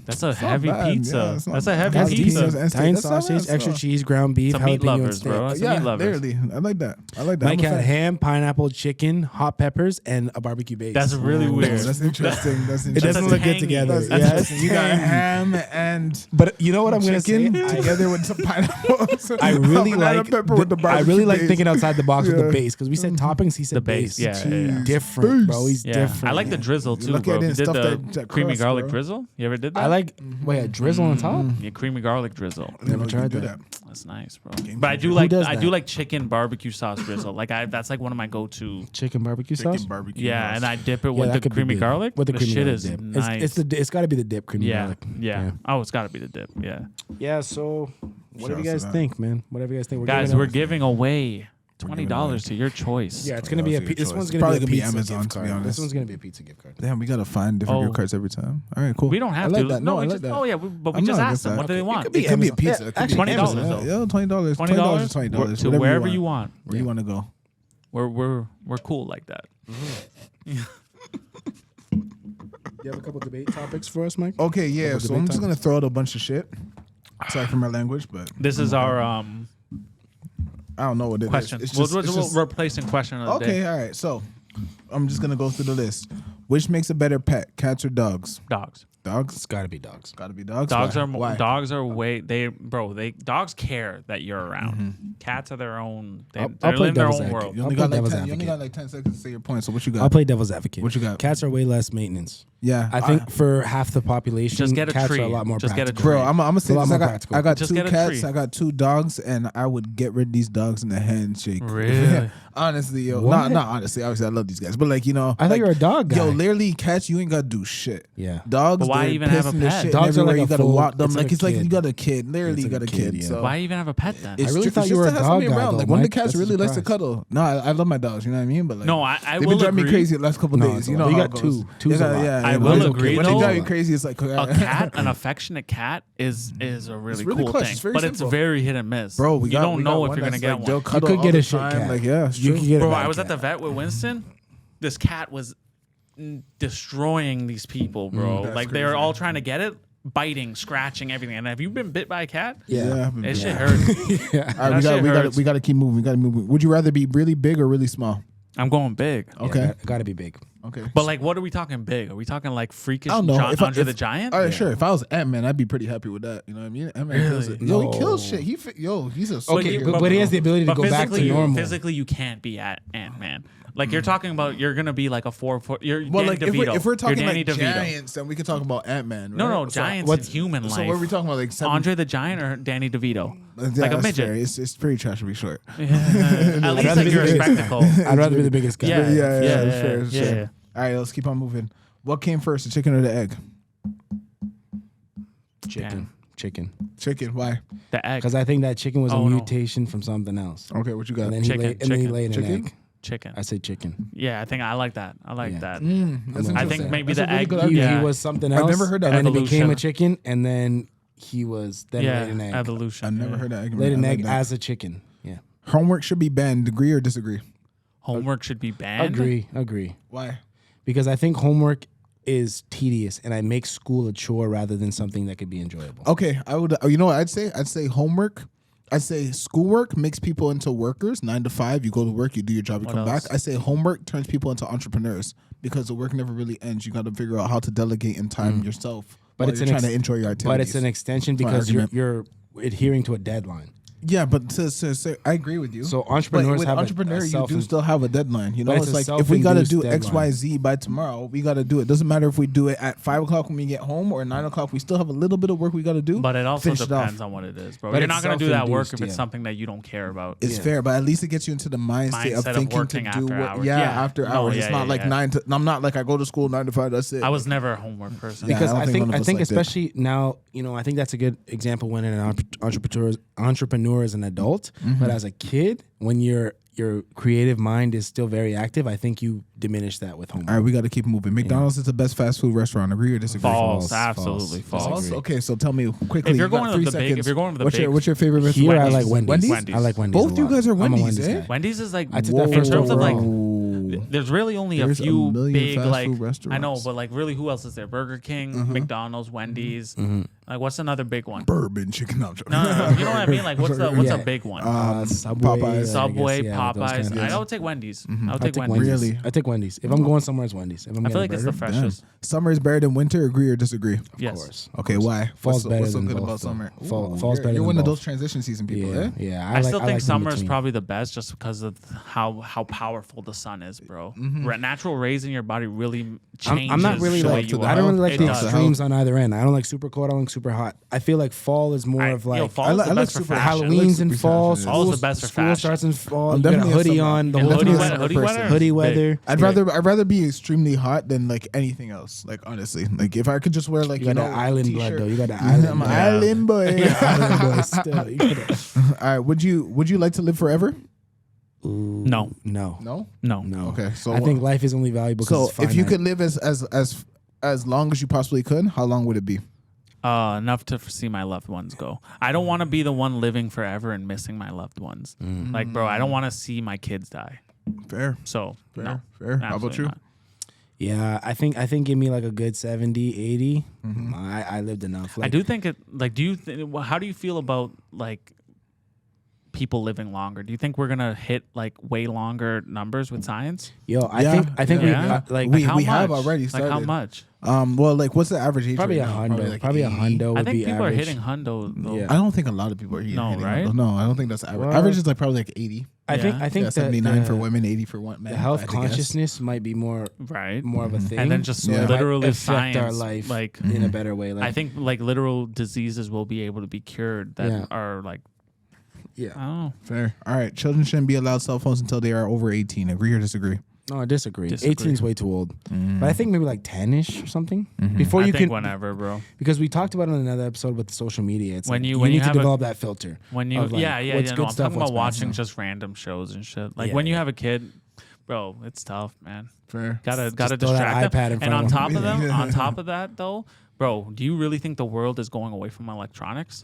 Speaker 2: That's a
Speaker 1: not
Speaker 2: heavy
Speaker 1: bad. Yeah,
Speaker 2: pizza.
Speaker 1: it's not
Speaker 2: That's a
Speaker 1: bad.
Speaker 2: heavy
Speaker 3: That's
Speaker 2: pizza.
Speaker 3: decent.
Speaker 1: and steak.
Speaker 3: Italian
Speaker 1: That's not bad,
Speaker 3: sausage,
Speaker 1: so-
Speaker 3: extra cheese, ground beef,
Speaker 2: It's a meat
Speaker 3: jalapeno, and
Speaker 2: lovers,
Speaker 3: steak.
Speaker 2: bro. It's a
Speaker 1: Yeah,
Speaker 2: meat lovers.
Speaker 1: literally. I like that. I like that.
Speaker 3: Mike
Speaker 1: I'm a
Speaker 3: had
Speaker 1: fan.
Speaker 3: ham, pineapple, chicken, hot peppers, and a barbecue base.
Speaker 2: That's really
Speaker 1: Ooh,
Speaker 2: weird.
Speaker 1: That's interesting. That's
Speaker 3: It
Speaker 1: interesting.
Speaker 3: doesn't look good
Speaker 2: tangy.
Speaker 3: together.
Speaker 1: That's
Speaker 3: Yeah,
Speaker 1: interesting. You got
Speaker 3: tangy.
Speaker 1: ham and
Speaker 3: But you know what I'm gonna say?
Speaker 1: chicken together with some pineapples.
Speaker 3: I really
Speaker 1: Banana
Speaker 3: like.
Speaker 1: pepper with the
Speaker 3: I really
Speaker 1: barbecue
Speaker 3: like
Speaker 1: base.
Speaker 3: thinking outside the box with
Speaker 1: Yeah.
Speaker 3: the base because we said toppings. He said
Speaker 2: The base, yeah, yeah, yeah.
Speaker 3: different, bro. He's
Speaker 2: Yeah,
Speaker 3: different.
Speaker 2: I like the drizzle too,
Speaker 1: lucky I
Speaker 2: bro. You
Speaker 1: didn't
Speaker 2: did
Speaker 1: stuff
Speaker 2: the
Speaker 1: that
Speaker 2: creamy
Speaker 1: crust,
Speaker 2: garlic
Speaker 1: bro.
Speaker 2: drizzle. You ever did that?
Speaker 3: I like. Wait, a drizzle on top?
Speaker 2: Yeah, creamy garlic drizzle.
Speaker 3: Never tried that.
Speaker 2: That's nice, bro.
Speaker 1: Game
Speaker 2: But I do
Speaker 1: changer.
Speaker 2: like
Speaker 3: does
Speaker 2: I
Speaker 3: that?
Speaker 2: do like chicken barbecue sauce drizzle. Like that's like one of my go-to.
Speaker 3: Chicken barbecue sauce.
Speaker 1: Chicken barbecue.
Speaker 2: Yeah, and I dip it
Speaker 3: Yeah,
Speaker 2: with
Speaker 3: that
Speaker 2: the
Speaker 3: could be
Speaker 2: creamy
Speaker 3: good.
Speaker 2: garlic.
Speaker 3: With the
Speaker 2: The
Speaker 3: creamy
Speaker 2: shit
Speaker 3: garlic
Speaker 2: is
Speaker 3: dip.
Speaker 2: nice.
Speaker 3: It's got to be the dip creamy
Speaker 2: yeah,
Speaker 3: garlic.
Speaker 2: yeah. Oh, it's got to be the dip. Yeah,
Speaker 3: Yeah. So, whatever you
Speaker 1: Shouts to
Speaker 3: guys
Speaker 1: that.
Speaker 3: think, man. Whatever you guys think.
Speaker 2: guys, we're giving away
Speaker 1: giving
Speaker 2: $20 to your choice.
Speaker 3: Yeah, it's gonna be a.
Speaker 1: $20 your
Speaker 3: This
Speaker 1: choice.
Speaker 3: one's
Speaker 1: It's
Speaker 3: gonna
Speaker 1: probably
Speaker 3: be a
Speaker 1: gonna be
Speaker 3: pizza
Speaker 1: Amazon,
Speaker 3: gift
Speaker 1: to be
Speaker 3: card.
Speaker 1: honest.
Speaker 3: This one's gonna be a pizza gift card.
Speaker 1: Damn, we gotta find different
Speaker 2: Oh.
Speaker 1: gift cards every time. All right, cool.
Speaker 2: We don't have
Speaker 1: I like
Speaker 2: to.
Speaker 1: that. No, I
Speaker 2: we
Speaker 1: like
Speaker 2: just,
Speaker 1: that.
Speaker 2: Oh yeah, but we
Speaker 1: I'm
Speaker 2: just
Speaker 1: not
Speaker 2: asked them.
Speaker 1: against
Speaker 2: What do
Speaker 1: that.
Speaker 2: they want?
Speaker 1: It could be a
Speaker 3: Amazon.
Speaker 1: pizza.
Speaker 3: Yeah,
Speaker 1: It could be
Speaker 3: actually,
Speaker 2: $20
Speaker 3: Amazon.
Speaker 2: though.
Speaker 1: Yeah, $20.
Speaker 2: $20?
Speaker 1: $20.
Speaker 2: To wherever you want.
Speaker 1: Where you want to go?
Speaker 2: We're cool like that.
Speaker 3: You have a couple debate topics for us, Mike?
Speaker 1: Okay, yeah.
Speaker 3: Couple
Speaker 1: So
Speaker 3: debate
Speaker 1: I'm just
Speaker 3: topics.
Speaker 1: gonna throw out a bunch of shit. Sorry for my language, but
Speaker 2: This is our
Speaker 1: I don't know what it is.
Speaker 2: question.
Speaker 1: It's
Speaker 2: We'll
Speaker 1: just- it's just-
Speaker 2: replacing question of the
Speaker 1: Okay,
Speaker 2: day.
Speaker 1: all right. So I'm just gonna go through the list. Which makes a better pet, cats or dogs?
Speaker 2: Dogs.
Speaker 1: Dogs?
Speaker 3: It's got to be dogs.
Speaker 1: Got to be dogs.
Speaker 2: Dogs
Speaker 1: Why?
Speaker 2: are
Speaker 1: Why?
Speaker 2: dogs are way dogs care that you're around.
Speaker 1: Mm-hmm.
Speaker 2: Cats are their own. They
Speaker 3: I'll play
Speaker 2: live in their
Speaker 3: devil's
Speaker 2: own
Speaker 3: advocate.
Speaker 2: world.
Speaker 1: You only
Speaker 3: I'll
Speaker 1: got
Speaker 3: play
Speaker 1: like
Speaker 3: devil's
Speaker 1: 10. You only
Speaker 3: advocate.
Speaker 1: got like 10 seconds to say your point. So what you got?
Speaker 3: I'll play devil's advocate.
Speaker 1: What you got?
Speaker 3: Cats are way less maintenance.
Speaker 1: Yeah,
Speaker 3: I think for half the population,
Speaker 2: Just get a
Speaker 3: cats
Speaker 2: tree.
Speaker 3: are a lot more
Speaker 2: Just get a
Speaker 3: practical.
Speaker 1: Bro, I'm gonna say
Speaker 3: a lot
Speaker 1: this.
Speaker 3: more practical.
Speaker 1: I got
Speaker 2: Just
Speaker 1: 2
Speaker 2: get a
Speaker 1: cats.
Speaker 2: tree.
Speaker 1: I got 2 dogs, and I would get rid of these dogs in a handshake.
Speaker 2: Really?
Speaker 1: Honestly, yo.
Speaker 3: What?
Speaker 1: Not honestly. Obviously, I love these guys, but like
Speaker 3: I thought
Speaker 1: like,
Speaker 3: you were a dog guy.
Speaker 1: Yo, literally, cats, you ain't gotta do shit.
Speaker 3: Yeah.
Speaker 1: Dogs,
Speaker 2: But why
Speaker 1: they're
Speaker 2: even have a
Speaker 1: pissing their
Speaker 2: pet?
Speaker 1: shit
Speaker 3: Dogs are
Speaker 1: everywhere.
Speaker 3: like
Speaker 1: You
Speaker 3: a
Speaker 1: gotta
Speaker 3: full-
Speaker 1: walk them
Speaker 3: it's
Speaker 1: like
Speaker 3: like
Speaker 1: it's
Speaker 3: a
Speaker 1: like
Speaker 3: kid.
Speaker 1: you got a kid. Literally,
Speaker 3: It's
Speaker 1: you
Speaker 3: like
Speaker 1: got
Speaker 3: a
Speaker 1: a kid.
Speaker 3: kid, yeah.
Speaker 1: So
Speaker 2: Why even have a pet then?
Speaker 3: I really
Speaker 1: just-
Speaker 3: thought
Speaker 1: just
Speaker 3: you were
Speaker 1: to
Speaker 3: a
Speaker 1: have
Speaker 3: dog
Speaker 1: somebody
Speaker 3: guy,
Speaker 1: around.
Speaker 3: though,
Speaker 1: Like one of the
Speaker 3: Mike.
Speaker 1: cats
Speaker 3: That's a
Speaker 1: really likes to
Speaker 3: surprise.
Speaker 1: cuddle. No, I love my dogs. You know what I mean? But like,
Speaker 2: No, I
Speaker 1: they've
Speaker 2: will
Speaker 1: been driving me
Speaker 2: agree.
Speaker 1: crazy the last couple
Speaker 3: No,
Speaker 1: days.
Speaker 3: it's
Speaker 1: You
Speaker 3: a
Speaker 1: know,
Speaker 3: lot. You
Speaker 1: how
Speaker 3: got
Speaker 1: it goes.
Speaker 3: two. Two's a lot.
Speaker 2: I
Speaker 1: when
Speaker 2: will
Speaker 1: they-
Speaker 2: agree,
Speaker 1: When they
Speaker 2: though.
Speaker 1: drive you crazy, it's like
Speaker 2: A cat, an affectionate cat, is a really,
Speaker 1: really
Speaker 2: cool
Speaker 1: clutch.
Speaker 2: thing,
Speaker 1: It's very
Speaker 2: but
Speaker 1: simple.
Speaker 2: it's very hit and miss.
Speaker 1: Bro,
Speaker 2: you don't know if you're gonna get one.
Speaker 3: You could get a shit cat.
Speaker 1: Like, yeah, it's
Speaker 3: You
Speaker 1: true.
Speaker 3: could get a
Speaker 2: Bro,
Speaker 3: bad
Speaker 2: I was at the
Speaker 3: cat.
Speaker 2: vet with Winston. This cat was destroying these people, bro.
Speaker 1: That's
Speaker 2: Like they
Speaker 1: crazy.
Speaker 2: were all trying to get it, biting, scratching, everything. And have you been bit by a cat?
Speaker 3: Yeah.
Speaker 2: That shit hurts.
Speaker 3: Yeah.
Speaker 1: All right,
Speaker 2: That shit hurts.
Speaker 1: we got to keep moving. We got to move. Would you rather be really big or really small?
Speaker 2: I'm going big.
Speaker 1: Okay.
Speaker 3: Got to be big.
Speaker 1: Okay.
Speaker 2: But like, what are we talking big? Are we talking like freakish
Speaker 1: I don't know.
Speaker 2: Andre the Giant?
Speaker 1: All right, sure. If I was Ant-Man, I'd be pretty happy with that. You know what I mean? Ant-Man kills it.
Speaker 2: Really?
Speaker 1: Yo,
Speaker 3: No.
Speaker 1: he kills shit. He's a
Speaker 3: Okay,
Speaker 1: superhero.
Speaker 3: but he has the ability to
Speaker 2: But
Speaker 3: go back to normal.
Speaker 2: physically, you can't be at Ant-Man. Like you're talking about, you're gonna be like a 4 foot. You're
Speaker 1: Well,
Speaker 2: Danny
Speaker 1: like
Speaker 2: DeVito.
Speaker 1: if we're talking
Speaker 2: You're Danny
Speaker 1: like
Speaker 2: DeVito.
Speaker 1: giants, then we can talk about Ant-Man. Right?
Speaker 2: No,
Speaker 1: So
Speaker 2: giants
Speaker 3: what's-
Speaker 2: in human life.
Speaker 1: So what are we talking about? Like
Speaker 2: Andre the Giant or Danny DeVito?
Speaker 1: Yeah,
Speaker 2: like a
Speaker 1: that's
Speaker 2: midget.
Speaker 1: fair. It's pretty trash to be short.
Speaker 2: At least
Speaker 3: rather
Speaker 2: like
Speaker 3: be
Speaker 2: you're a
Speaker 3: the biggest.
Speaker 2: spectacle.
Speaker 3: I'd rather be the biggest guy.
Speaker 2: Yeah.
Speaker 1: It's fair. It's
Speaker 2: yeah,
Speaker 1: fair.
Speaker 2: yeah.
Speaker 1: All right, let's keep on moving. What came first, the chicken or the egg?
Speaker 3: Chicken.
Speaker 1: Chicken. Why?
Speaker 2: The egg.
Speaker 3: Because I think that chicken was
Speaker 2: Oh,
Speaker 3: a
Speaker 2: no.
Speaker 3: mutation from something else.
Speaker 1: Okay, what you got?
Speaker 3: And then
Speaker 2: Chicken,
Speaker 3: he
Speaker 2: chicken,
Speaker 3: laid an
Speaker 1: chicken?
Speaker 3: egg.
Speaker 2: Chicken.
Speaker 3: I say chicken.
Speaker 2: Yeah, I like that. I like
Speaker 3: Yeah.
Speaker 2: that.
Speaker 1: That's
Speaker 2: I think
Speaker 1: interesting.
Speaker 2: maybe
Speaker 1: That's
Speaker 2: the
Speaker 1: a really
Speaker 2: egg.
Speaker 1: good
Speaker 3: He,
Speaker 1: argument.
Speaker 2: yeah.
Speaker 3: he was something
Speaker 1: I've
Speaker 3: else.
Speaker 1: never heard that.
Speaker 3: And then he became
Speaker 2: Evolution.
Speaker 3: a chicken, and then he was then
Speaker 2: Yeah,
Speaker 3: laid an egg.
Speaker 2: evolution.
Speaker 1: I've never
Speaker 2: yeah.
Speaker 1: heard that argument.
Speaker 3: Laid an
Speaker 1: I like
Speaker 3: egg
Speaker 1: that.
Speaker 3: as a chicken. Yeah.
Speaker 1: Homework should be banned. Agree or disagree?
Speaker 2: Homework should be banned.
Speaker 3: Agree.
Speaker 1: Why?
Speaker 3: Because I think homework is tedious, and I make school a chore rather than something that could be enjoyable.
Speaker 1: Okay, I would. You know what I'd say? I'd say homework. I'd say schoolwork makes people into workers. 9 to 5, you go to work, you do your job, you
Speaker 2: What
Speaker 1: come
Speaker 2: else?
Speaker 1: back. I say homework turns people into entrepreneurs because the work never really ends. You got to figure out how to delegate and time yourself.
Speaker 3: But
Speaker 1: But
Speaker 3: it's
Speaker 1: you're
Speaker 3: an
Speaker 1: trying
Speaker 3: ex-
Speaker 1: to enjoy your activities.
Speaker 3: But it's an extension
Speaker 1: my
Speaker 3: because
Speaker 1: argument.
Speaker 3: you're adhering to a deadline.
Speaker 1: Yeah, but I agree with you.
Speaker 3: So
Speaker 1: But
Speaker 3: entrepreneurs
Speaker 1: with
Speaker 3: have
Speaker 1: entrepreneur,
Speaker 3: a
Speaker 1: you
Speaker 3: self-
Speaker 1: do still have a deadline. You know,
Speaker 3: But it's
Speaker 1: it's
Speaker 3: a
Speaker 1: like if we got to do
Speaker 3: self-induced
Speaker 1: X,
Speaker 3: deadline.
Speaker 1: Y, Z by tomorrow, we got to do it. Doesn't matter if we do it at 5 o'clock when we get home or 9 o'clock. We still have a little bit of work we got to do.
Speaker 2: But it also
Speaker 1: Finish it off.
Speaker 2: depends on what it is, bro.
Speaker 3: But
Speaker 2: You're
Speaker 3: it's
Speaker 2: not gonna do that work if
Speaker 3: self-induced,
Speaker 2: it's
Speaker 3: yeah.
Speaker 2: something that you don't care about.
Speaker 1: It's
Speaker 3: Yeah.
Speaker 1: fair, but at least it gets you into the mindset of
Speaker 2: Mindset of
Speaker 1: thinking to
Speaker 2: working
Speaker 1: do
Speaker 2: after
Speaker 1: what.
Speaker 2: hours.
Speaker 1: Yeah,
Speaker 2: Yeah.
Speaker 1: after
Speaker 2: No,
Speaker 1: hours.
Speaker 2: yeah,
Speaker 1: It's not
Speaker 2: yeah,
Speaker 1: like
Speaker 2: yeah.
Speaker 1: 9 to. I'm not like I go to school 9 to 5. That's it.
Speaker 2: I was never a homework person.
Speaker 1: Yeah.
Speaker 3: Because
Speaker 1: I don't
Speaker 3: I
Speaker 1: think
Speaker 3: think
Speaker 1: none of
Speaker 3: I
Speaker 1: us
Speaker 3: think
Speaker 1: like that.
Speaker 3: especially now, I think that's a good example when an entrepreneur is an adult, but as a kid, when your creative mind is still very active, I think you diminish that with homework.
Speaker 1: All right, we got to keep moving. McDonald's is the best fast food restaurant. Agree or disagree?
Speaker 2: False,
Speaker 3: False,
Speaker 2: absolutely
Speaker 3: false.
Speaker 2: false.
Speaker 3: Disagree.
Speaker 1: Okay, so tell me quickly.
Speaker 2: If you're
Speaker 1: you got
Speaker 2: going
Speaker 1: 3
Speaker 2: with the big,
Speaker 1: seconds.
Speaker 2: if you're going with the
Speaker 1: what's
Speaker 2: big,
Speaker 1: your favorite restaurant?
Speaker 3: Here, I
Speaker 2: Wendy's.
Speaker 3: like Wendy's.
Speaker 2: Wendy's.
Speaker 3: I like Wendy's.
Speaker 1: Both
Speaker 3: a
Speaker 1: you
Speaker 3: lot.
Speaker 1: guys are
Speaker 3: I'm a
Speaker 1: Wendy's,
Speaker 3: Wendy's
Speaker 1: eh?
Speaker 3: guy.
Speaker 2: Wendy's is like
Speaker 3: I took that
Speaker 2: in
Speaker 3: first
Speaker 2: terms of like.
Speaker 1: Whoa.
Speaker 2: There's really only
Speaker 1: There's
Speaker 2: a
Speaker 1: a
Speaker 2: few
Speaker 1: million
Speaker 2: big
Speaker 1: fast
Speaker 2: like
Speaker 1: food restaurants.
Speaker 2: I know, but like really, who else is there? Burger King, McDonald's, Wendy's. Like what's another big one?
Speaker 1: Bourbon chicken. No, I'm joking.
Speaker 2: No, you know what I mean? Like what's a
Speaker 3: Yeah.
Speaker 2: big one?
Speaker 3: Subway,
Speaker 1: Popeyes.
Speaker 3: I guess,
Speaker 2: Subway,
Speaker 3: yeah, those
Speaker 2: Popeyes.
Speaker 3: kind of
Speaker 2: I
Speaker 3: things.
Speaker 2: would take Wendy's. I would
Speaker 3: I
Speaker 2: take
Speaker 3: take
Speaker 2: Wendy's.
Speaker 1: Really?
Speaker 3: I take Wendy's. If I'm going somewhere, it's Wendy's. If I'm
Speaker 2: I feel
Speaker 3: getting
Speaker 2: like
Speaker 3: a
Speaker 2: it's the
Speaker 3: burger,
Speaker 2: freshest.
Speaker 1: Summer is better than winter. Agree or disagree?
Speaker 2: Yes.
Speaker 3: Of course.
Speaker 1: Okay, why?
Speaker 3: Fall's better
Speaker 1: what's so
Speaker 3: than
Speaker 1: good
Speaker 3: both,
Speaker 1: about
Speaker 3: though.
Speaker 1: summer?
Speaker 3: Fall's
Speaker 1: You're-
Speaker 3: better
Speaker 1: You're
Speaker 3: than
Speaker 1: one of
Speaker 3: both.
Speaker 1: those transition season people,
Speaker 3: Yeah,
Speaker 1: eh?
Speaker 3: yeah.
Speaker 2: I still
Speaker 3: like
Speaker 2: think
Speaker 3: in
Speaker 2: summer is
Speaker 3: between.
Speaker 2: probably the best just because of how powerful the sun is, bro. Natural rays in your body really changes.
Speaker 3: I'm not really
Speaker 2: the way
Speaker 3: like
Speaker 2: you
Speaker 3: I
Speaker 2: are.
Speaker 3: don't really like
Speaker 2: It
Speaker 3: the
Speaker 2: does.
Speaker 3: extremes on either end. I don't like super cold. I don't like super hot. I feel like fall is more of like
Speaker 2: fall
Speaker 1: I
Speaker 2: is
Speaker 1: like-
Speaker 2: the
Speaker 1: I like
Speaker 2: best for
Speaker 1: super
Speaker 2: fashion.
Speaker 3: Halloween's in
Speaker 1: super
Speaker 3: fall.
Speaker 1: fashion.
Speaker 2: Fall's the
Speaker 3: School's-
Speaker 2: best for
Speaker 3: school
Speaker 2: fashion.
Speaker 3: starts in fall.
Speaker 1: I'm
Speaker 3: You got a
Speaker 1: definitely a
Speaker 3: hoodie
Speaker 1: summer-
Speaker 3: on. The
Speaker 1: I'm
Speaker 3: whole
Speaker 1: definitely
Speaker 3: time.
Speaker 1: a summer
Speaker 2: hoodie
Speaker 1: person.
Speaker 2: weather?
Speaker 3: Hoodie
Speaker 2: Big.
Speaker 3: weather.
Speaker 1: I'd rather be extremely hot than like anything else. Like honestly, like if I could just wear like
Speaker 3: You got
Speaker 1: know
Speaker 3: that island blood
Speaker 1: t-shirt.
Speaker 3: though. You got that
Speaker 1: I'm
Speaker 3: island
Speaker 1: an
Speaker 3: blood.
Speaker 1: island boy.
Speaker 3: Island boy still. You gotta-
Speaker 1: All right, would you like to live forever?
Speaker 3: Ooh,
Speaker 2: No.
Speaker 3: no,
Speaker 1: No.
Speaker 3: no.
Speaker 1: Okay, so
Speaker 3: I think life is only valuable because
Speaker 1: so if you could live as long as you possibly could, how long would it be?
Speaker 2: Enough to see my loved ones go. I don't want to be the one living forever and missing my loved ones. Like, bro, I don't want to see my kids die.
Speaker 1: Fair.
Speaker 2: So, no.
Speaker 1: Fair. How about
Speaker 2: Absolutely
Speaker 1: you?
Speaker 2: not.
Speaker 3: Yeah, I think give me like a good 70, 80. I lived enough. Like,
Speaker 2: I do think it. Like, how do you feel about like people living longer? Do you think we're gonna hit like way longer numbers with science?
Speaker 3: Yo, I
Speaker 1: Yeah,
Speaker 3: think we
Speaker 2: Yeah.
Speaker 3: like
Speaker 1: We
Speaker 2: how
Speaker 1: have
Speaker 2: much?
Speaker 1: already
Speaker 2: Like how
Speaker 1: started.
Speaker 2: much?
Speaker 1: Well, like, what's the average age?
Speaker 3: Probably
Speaker 1: right
Speaker 3: a
Speaker 1: now?
Speaker 3: hundo.
Speaker 1: like
Speaker 3: Probably a
Speaker 1: 80.
Speaker 3: hundo
Speaker 2: I
Speaker 3: would
Speaker 2: think
Speaker 3: be
Speaker 2: people
Speaker 3: average.
Speaker 2: are hitting hundo though.
Speaker 3: Yeah.
Speaker 1: I don't think a lot of people are hitting.
Speaker 2: right?
Speaker 1: hundo. No, I don't think that's average.
Speaker 3: Well,
Speaker 1: Average is like probably like 80.
Speaker 3: I think
Speaker 1: Yeah, 79 for women, 80 for men.
Speaker 3: The health
Speaker 1: if I had to guess.
Speaker 3: consciousness might be more
Speaker 2: Right.
Speaker 3: of a thing,
Speaker 2: And then just
Speaker 3: it might
Speaker 2: literally
Speaker 3: affect our
Speaker 2: science,
Speaker 3: life
Speaker 2: like
Speaker 3: in a better way. Like
Speaker 2: I think like literal diseases will be able to be cured that
Speaker 3: Yeah.
Speaker 2: are like I
Speaker 3: yeah.
Speaker 2: don't know.
Speaker 1: Fair. All right. Children shouldn't be allowed cell phones until they are over 18. Agree or disagree?
Speaker 3: No, I disagree.
Speaker 2: Disagree.
Speaker 3: 18 is way too old. But I think maybe like 10ish or something. Before
Speaker 2: I
Speaker 3: you
Speaker 2: think
Speaker 3: can,
Speaker 2: whenever, bro.
Speaker 3: because we talked about it on another episode with the social media. It's
Speaker 2: When
Speaker 3: like,
Speaker 2: you-
Speaker 3: you
Speaker 2: when
Speaker 3: need
Speaker 2: you
Speaker 3: to
Speaker 2: have a-
Speaker 3: develop that filter.
Speaker 2: When you
Speaker 3: of, like, what's
Speaker 2: no,
Speaker 3: good
Speaker 2: I'm
Speaker 3: stuff,
Speaker 2: talking
Speaker 3: what's
Speaker 2: about
Speaker 3: bad
Speaker 2: watching
Speaker 3: stuff.
Speaker 2: just random shows and shit. Like
Speaker 3: Yeah,
Speaker 2: when you
Speaker 3: yeah.
Speaker 2: have a kid, bro, it's tough, man.
Speaker 1: Fair.
Speaker 2: Gotta
Speaker 3: throw that
Speaker 2: distract
Speaker 3: iPad
Speaker 2: them.
Speaker 3: in
Speaker 2: And
Speaker 3: front
Speaker 2: on
Speaker 3: of
Speaker 2: top
Speaker 3: them.
Speaker 2: of them, on top of that though, bro, do you really think the world is going away from electronics?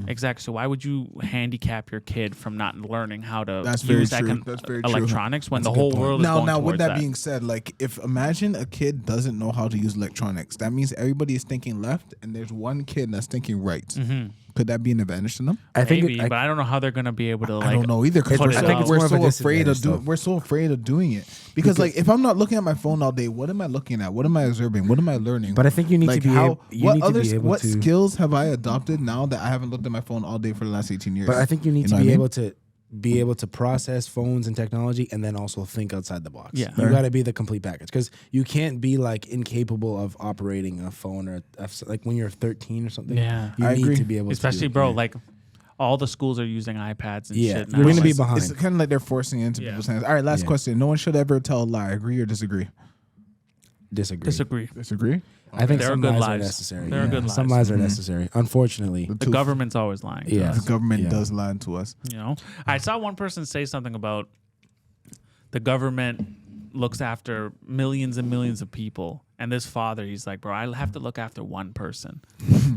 Speaker 2: Exactly. So why would you handicap your kid from not learning how to
Speaker 1: That's very
Speaker 2: use
Speaker 1: true. That's very true.
Speaker 2: electronics when
Speaker 1: That's
Speaker 2: the
Speaker 1: a
Speaker 2: whole
Speaker 1: good point.
Speaker 2: world is going
Speaker 1: Now, with
Speaker 2: towards
Speaker 1: that,
Speaker 2: that?
Speaker 1: being said, like, if imagine a kid doesn't know how to use electronics, that means everybody is thinking left, and there's one kid that's thinking right. Could that be an advantage to them?
Speaker 3: I think
Speaker 2: Maybe, but I don't know how they're gonna be able to like.
Speaker 1: I don't know either because
Speaker 2: put
Speaker 1: I
Speaker 2: it
Speaker 1: think
Speaker 2: out.
Speaker 1: we're
Speaker 3: It's more of a
Speaker 1: so afraid of
Speaker 3: disadvantage, though.
Speaker 1: we're so afraid of doing it because like if I'm not looking at my phone all day, what am I looking at? What am I observing? What am I learning?
Speaker 3: But I think you need
Speaker 1: like
Speaker 3: to be
Speaker 1: how
Speaker 3: able
Speaker 1: what
Speaker 3: to.
Speaker 1: skills have I adopted now that I haven't looked at my phone all day for the last 18 years?
Speaker 3: But I think you need to
Speaker 1: know
Speaker 3: be
Speaker 1: what I mean?
Speaker 3: able to process phones and technology and then also think outside the box.
Speaker 2: Yeah.
Speaker 3: You got to be the complete package because you can't be like incapable of operating a phone or like when you're 13 or something.
Speaker 2: Yeah.
Speaker 3: You
Speaker 1: I
Speaker 3: need
Speaker 1: agree.
Speaker 3: to be able
Speaker 2: Especially,
Speaker 3: to.
Speaker 2: bro, like all the schools are using iPads and
Speaker 3: Yeah,
Speaker 2: shit now.
Speaker 3: you're gonna be
Speaker 2: Like,
Speaker 3: behind.
Speaker 1: It's kind of like they're forcing it into
Speaker 2: Yeah.
Speaker 1: people's hands. All right, last
Speaker 3: Yeah.
Speaker 1: question. No one should ever tell a lie. Agree or disagree?
Speaker 3: Disagree.
Speaker 1: Disagree.
Speaker 3: I think
Speaker 2: There are
Speaker 3: some
Speaker 2: good
Speaker 3: lies are
Speaker 2: lies.
Speaker 3: necessary.
Speaker 2: There are good
Speaker 3: Some
Speaker 2: lies.
Speaker 3: lies are necessary. Unfortunately.
Speaker 2: the government's always lying. To
Speaker 3: Yeah.
Speaker 2: us,
Speaker 1: The government
Speaker 3: Yeah.
Speaker 1: does lie to us.
Speaker 2: you know, I saw one person say something about the government looks after millions and millions of people. And this father, he's like, bro, I have to look after one person.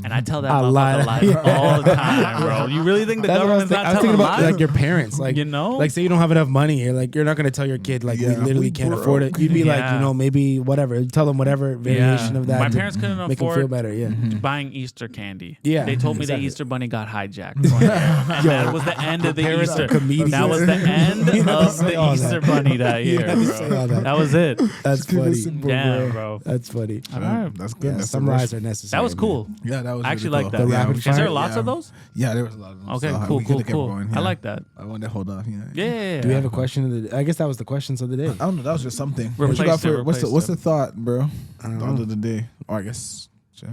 Speaker 2: And I tell that
Speaker 3: A lot.
Speaker 2: motherfucker lie all the time, bro. You really think the
Speaker 3: That's what I was
Speaker 2: government's not
Speaker 3: I was thinking
Speaker 2: telling
Speaker 3: about
Speaker 2: lies?
Speaker 3: like your parents, like
Speaker 2: You know?
Speaker 3: like say you don't have enough money, you're like you're not gonna tell your kid like we
Speaker 1: Yeah,
Speaker 3: literally
Speaker 1: we
Speaker 3: can't
Speaker 1: broke.
Speaker 3: afford it. You'd be like,
Speaker 2: Yeah.
Speaker 3: you know, maybe whatever. You tell them whatever variation of that.
Speaker 2: My
Speaker 3: to
Speaker 2: parents couldn't
Speaker 3: make them feel
Speaker 2: afford
Speaker 3: better. Yeah,
Speaker 2: buying Easter candy.
Speaker 3: Yeah,
Speaker 2: They told me
Speaker 3: exactly.
Speaker 2: the Easter bunny got hijacked. one year. And that was the end of the
Speaker 3: Parents
Speaker 2: Easter.
Speaker 3: are comedians.
Speaker 2: That was the end
Speaker 3: You had to
Speaker 2: of
Speaker 3: say
Speaker 2: the
Speaker 3: all that.
Speaker 2: Easter bunny that
Speaker 3: You
Speaker 2: year,
Speaker 3: had to say
Speaker 2: bro.
Speaker 3: all that.
Speaker 2: That was it.
Speaker 3: That's
Speaker 1: Keep it
Speaker 3: funny.
Speaker 1: simple,
Speaker 2: Damn, bro.
Speaker 3: That's funny.
Speaker 2: All right.
Speaker 1: That's good.
Speaker 3: Yeah,
Speaker 1: That's
Speaker 3: some
Speaker 1: the
Speaker 3: lies
Speaker 1: rest.
Speaker 3: are necessary.
Speaker 2: That was cool.
Speaker 1: Yeah, that was
Speaker 2: I actually
Speaker 1: really
Speaker 2: like
Speaker 1: cool.
Speaker 2: that.
Speaker 3: The rapid
Speaker 2: Is there
Speaker 3: fire?
Speaker 2: lots of those?
Speaker 1: Yeah, there was a lot of them.
Speaker 2: Okay,
Speaker 1: So
Speaker 2: cool,
Speaker 1: we
Speaker 2: cool,
Speaker 1: could get
Speaker 2: cool.
Speaker 1: going,
Speaker 2: I
Speaker 1: yeah.
Speaker 2: like that.
Speaker 1: I wanted to hold on.
Speaker 2: Yeah.
Speaker 3: Do we have a question of the day? I guess that was the questions of the day.
Speaker 1: I don't know. That was just something.
Speaker 2: Replaced
Speaker 1: What you got
Speaker 2: it,
Speaker 1: for, what's the
Speaker 2: replaced it.
Speaker 1: thought, bro?
Speaker 3: I don't
Speaker 1: Thought
Speaker 3: know.
Speaker 1: of the day. Or I guess. Shit.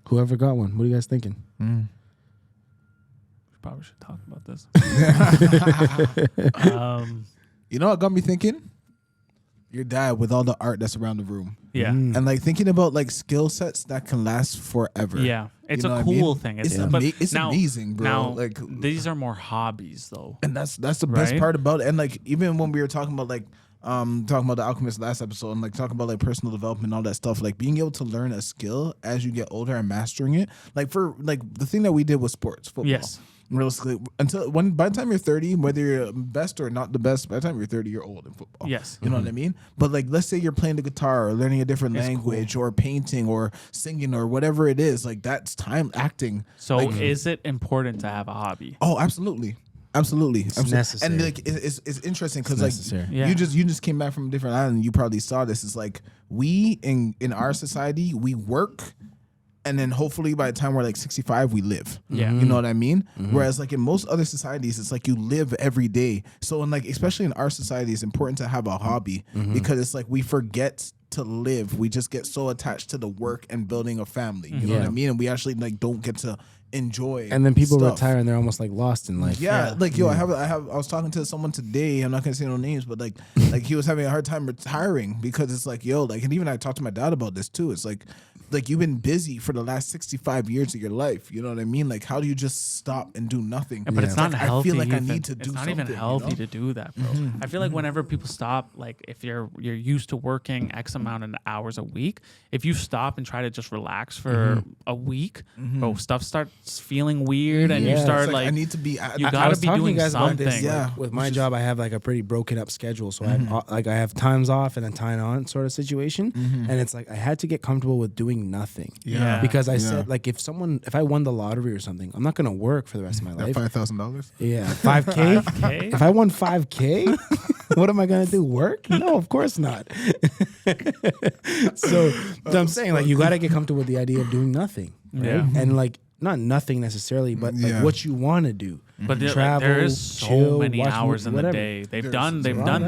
Speaker 3: Whoever got one, what are you guys thinking?
Speaker 2: Probably should talk about this.
Speaker 1: You know what got me thinking? Your dad with all the art that's around the room.
Speaker 2: Yeah.
Speaker 3: Mm.
Speaker 1: And like thinking about like skill sets that can last forever.
Speaker 2: Yeah. It's
Speaker 1: You know
Speaker 2: a
Speaker 1: what I mean?
Speaker 2: cool thing.
Speaker 1: It's,
Speaker 2: but
Speaker 1: it's
Speaker 2: now-
Speaker 1: amazing, bro.
Speaker 2: Now,
Speaker 1: like
Speaker 2: these are more hobbies, though.
Speaker 1: and that's the best
Speaker 2: Right?
Speaker 1: part about it. And like even when we were talking about like talking about the Alchemist last episode and like talking about like personal development and all that stuff, like being able to learn a skill as you get older and mastering it. Like for like the thing that we did was sports, football.
Speaker 2: Yes.
Speaker 1: Realistically, by the time you're 30, whether you're best or not the best, by the time you're 30, you're old in football.
Speaker 2: Yes.
Speaker 1: You know what I mean? But like, let's say you're playing the guitar or learning a different
Speaker 2: It's
Speaker 1: language or painting or singing or whatever it is, like that's time acting.
Speaker 2: So
Speaker 1: Like,
Speaker 2: is it important to have a hobby?
Speaker 1: oh, absolutely. Absolutely.
Speaker 3: necessary.
Speaker 1: And like it's interesting because like
Speaker 3: necessary.
Speaker 2: Yeah.
Speaker 1: you just came back from a different island. You probably saw this. It's like we in our society, we work and then hopefully by the time we're like 65, we live.
Speaker 2: Yeah.
Speaker 1: You know what I mean? Whereas like in most other societies, it's like you live every day. So in like, especially in our society, it's important to have a hobby because it's like we forget to live. We just get so attached to the work and building a family. You know what I mean? And we actually like don't get to enjoy.
Speaker 3: And then people
Speaker 1: stuff.
Speaker 3: retire and they're almost like lost in life.
Speaker 1: Yeah, like yo, I was talking to someone today. I'm not gonna say no names, but like he was having a hard time retiring because it's like yo, like, and even I talked to my dad about this too. It's like you've been busy for the last 65 years of your life. You know what I mean? Like how do you just stop and do nothing?
Speaker 2: But it's not
Speaker 1: like,
Speaker 2: healthy.
Speaker 1: I feel like
Speaker 2: even.
Speaker 1: I need to
Speaker 2: It's
Speaker 1: do
Speaker 2: not
Speaker 1: something.
Speaker 2: even healthy
Speaker 1: you know?
Speaker 2: to do that, bro. I feel like whenever people stop, like if you're used to working X amount of hours a week, if you stop and try to just relax for a week, bro, stuff starts feeling weird, and you
Speaker 3: Yeah.
Speaker 2: start
Speaker 1: It's
Speaker 2: like
Speaker 1: I need to be.
Speaker 2: you
Speaker 3: I
Speaker 2: gotta
Speaker 3: was
Speaker 2: be
Speaker 3: talking to
Speaker 2: doing
Speaker 3: you guys about this.
Speaker 2: something.
Speaker 1: Yeah.
Speaker 3: Like, with my job, I have like a pretty broken up schedule, so I have times off and then time on sort of situation, and it's like I had to get comfortable with doing nothing.
Speaker 2: Yeah.
Speaker 3: Because I said like if I won the lottery or something, I'm not gonna work for the rest of my life.
Speaker 1: $5,000.
Speaker 3: Yeah, 5K.
Speaker 2: 5K?
Speaker 3: If I won 5K, what am I gonna do? Work? No, of course not. So I'm saying, like, you got to get comfortable with the idea of doing nothing, right?
Speaker 2: Yeah.
Speaker 3: And like, not nothing necessarily, but like what you want to do.
Speaker 2: But
Speaker 3: Travel,
Speaker 2: there is so
Speaker 3: chill,
Speaker 2: many
Speaker 3: watch
Speaker 2: hours in the
Speaker 3: whatever.
Speaker 2: day. They've
Speaker 1: There's
Speaker 2: done
Speaker 1: a
Speaker 3: lot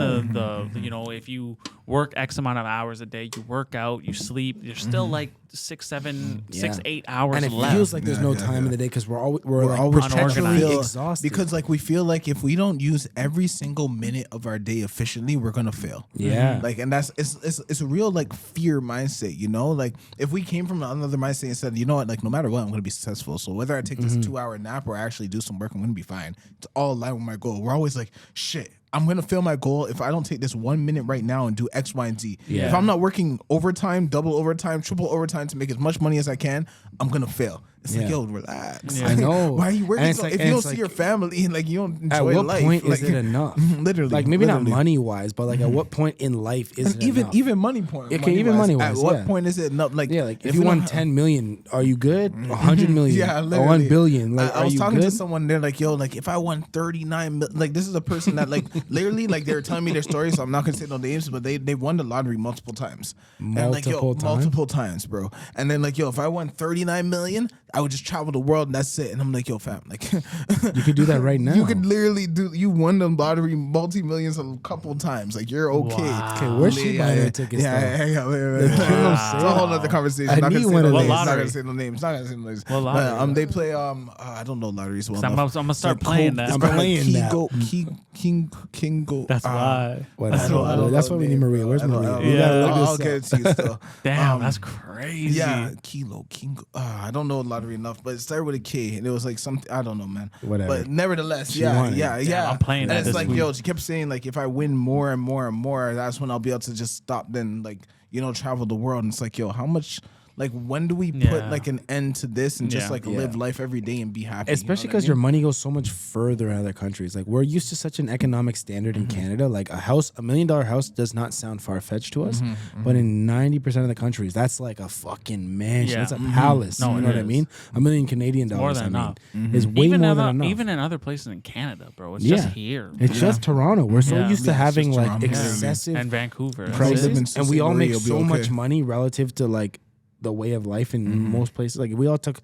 Speaker 2: the you know, if you work X amount of hours a day, you work out, you sleep, you're still like 6, 7, 6, 8 hours
Speaker 3: And it
Speaker 2: left.
Speaker 3: feels like there's no time in the day because we're like
Speaker 1: always
Speaker 3: perpetually
Speaker 2: unorganized.
Speaker 3: exhausted.
Speaker 1: because like we feel like if we don't use every single minute of our day efficiently, we're gonna fail.
Speaker 3: Yeah.
Speaker 1: Like, and that's it's a real like fear mindset, you know. Like if we came from another mindset and said, you know what, like no matter what, I'm gonna be successful. So whether I take this 2-hour nap or I actually do some work, I'm gonna be fine. It's all aligned with my goal. We're always like, shit, I'm gonna fail my goal if I don't take this 1 minute right now and do X, Y, and Z.
Speaker 3: Yeah.
Speaker 1: If I'm not working overtime, double overtime, triple overtime to make as much money as I can, I'm gonna fail. It's like,
Speaker 3: Yeah.
Speaker 1: yo, relax.
Speaker 2: Yeah.
Speaker 3: I know.
Speaker 1: Why are you working?
Speaker 3: And it's
Speaker 1: So
Speaker 3: like-
Speaker 1: if
Speaker 3: and
Speaker 1: you don't
Speaker 3: it's
Speaker 1: see
Speaker 3: like-
Speaker 1: your family and like you don't enjoy
Speaker 3: At what
Speaker 1: life,
Speaker 3: point
Speaker 1: like,
Speaker 3: is it enough?
Speaker 1: Literally,
Speaker 3: Like maybe
Speaker 1: literally.
Speaker 3: not money wise, but like at what point in life is
Speaker 1: And
Speaker 3: it
Speaker 1: even
Speaker 3: enough?
Speaker 1: even money point.
Speaker 3: Okay, even money-wise,
Speaker 1: At what
Speaker 3: yeah.
Speaker 1: point is it enough? Like
Speaker 3: Yeah, like if
Speaker 1: we
Speaker 3: you
Speaker 1: don't
Speaker 3: won 10 million, are you good? 100 million,
Speaker 1: Yeah,
Speaker 3: or
Speaker 1: literally.
Speaker 3: 1 billion. Like,
Speaker 1: I was
Speaker 3: are you
Speaker 1: talking
Speaker 3: good?
Speaker 1: to someone. They're like, "Yo, like if I won 39 mil, like this is a person that like literally like they were telling me their story. So I'm not gonna say no names, but they won the lottery multiple times. And I'm like, yo,
Speaker 3: Multiple times?
Speaker 1: multiple times, bro. And then like, yo, if I won 39 million, I would just travel the world and that's it. And I'm like, yo, fam, like
Speaker 3: You could do that right now.
Speaker 1: you could literally do. You won the lottery multi-millions a couple times. Like you're okay.
Speaker 2: Wow.
Speaker 3: Okay, where's she buying her tickets?
Speaker 1: Yeah,
Speaker 3: though?
Speaker 1: yeah,
Speaker 3: They kill them
Speaker 1: It's a whole other conversation.
Speaker 3: I
Speaker 1: Not gonna
Speaker 3: need
Speaker 1: say
Speaker 3: one
Speaker 1: no
Speaker 3: of
Speaker 1: names.
Speaker 3: those.
Speaker 1: Not
Speaker 2: Lottery.
Speaker 1: gonna say no names. Not gonna say no names.
Speaker 2: What
Speaker 1: But,
Speaker 2: lottery?
Speaker 1: they play I don't know lotteries well
Speaker 2: I'm
Speaker 1: enough.
Speaker 2: gonna start
Speaker 1: It's
Speaker 2: playing
Speaker 1: like
Speaker 2: that.
Speaker 3: I'm
Speaker 1: It's
Speaker 3: playing that.
Speaker 1: Kingo.
Speaker 2: That's why.
Speaker 3: Whatever.
Speaker 1: I don't
Speaker 3: That's
Speaker 1: know
Speaker 3: why we
Speaker 1: the
Speaker 3: need
Speaker 1: name,
Speaker 3: Maria.
Speaker 1: bro.
Speaker 3: Where's
Speaker 1: I don't-
Speaker 3: Maria?
Speaker 1: I
Speaker 3: We
Speaker 1: don't-
Speaker 3: gotta
Speaker 2: Yeah.
Speaker 3: look
Speaker 1: I'll
Speaker 3: this
Speaker 1: get
Speaker 3: up.
Speaker 1: it to you still.
Speaker 2: Damn, that's crazy.
Speaker 1: Yeah, Kingo. I don't know lottery enough, but it started with a K, and it was like something I don't know, man.
Speaker 3: Whatever.
Speaker 1: But nevertheless,
Speaker 3: She
Speaker 1: yeah,
Speaker 3: won it.
Speaker 1: yeah.
Speaker 2: I'm playing
Speaker 1: and
Speaker 2: that
Speaker 1: it's
Speaker 2: this
Speaker 1: like,
Speaker 2: week.
Speaker 1: yo, she kept saying like, if I win more and more and more, that's when I'll be able to just stop. Then like, travel the world. And it's like, yo, how much? Like, when do we put
Speaker 2: Yeah.
Speaker 1: like an end to this and just
Speaker 2: Yeah.
Speaker 1: like
Speaker 3: Yeah.
Speaker 1: live life every day and be happy?
Speaker 3: Especially because your money goes so much further in other countries. Like we're used to such an economic standard in Canada. Like $1 million house does not sound far fetched to us, but in 90% of the countries, that's like a fucking mansion.
Speaker 2: Yeah.
Speaker 3: It's a palace.
Speaker 2: No,
Speaker 3: you
Speaker 2: it
Speaker 3: know what I
Speaker 2: is.
Speaker 3: mean? $1 million Canadian dollars.
Speaker 2: More than enough.
Speaker 3: Is way
Speaker 2: even
Speaker 3: more than enough.
Speaker 2: even in other places in Canada, bro. It's
Speaker 3: Yeah.
Speaker 2: just here.
Speaker 3: It's just Toronto. We're so
Speaker 2: Yeah.
Speaker 3: used to
Speaker 1: Yeah, it's
Speaker 3: having
Speaker 1: just
Speaker 3: like
Speaker 1: Toronto.
Speaker 3: excessive
Speaker 2: and Vancouver. That's
Speaker 3: prices,
Speaker 2: it.
Speaker 1: Live in
Speaker 3: and we all
Speaker 1: Sault Ste.
Speaker 3: make
Speaker 1: Marie,
Speaker 3: so
Speaker 1: you'll be
Speaker 3: much
Speaker 1: okay.
Speaker 3: money relative to like the way of life in most places. Like if we all took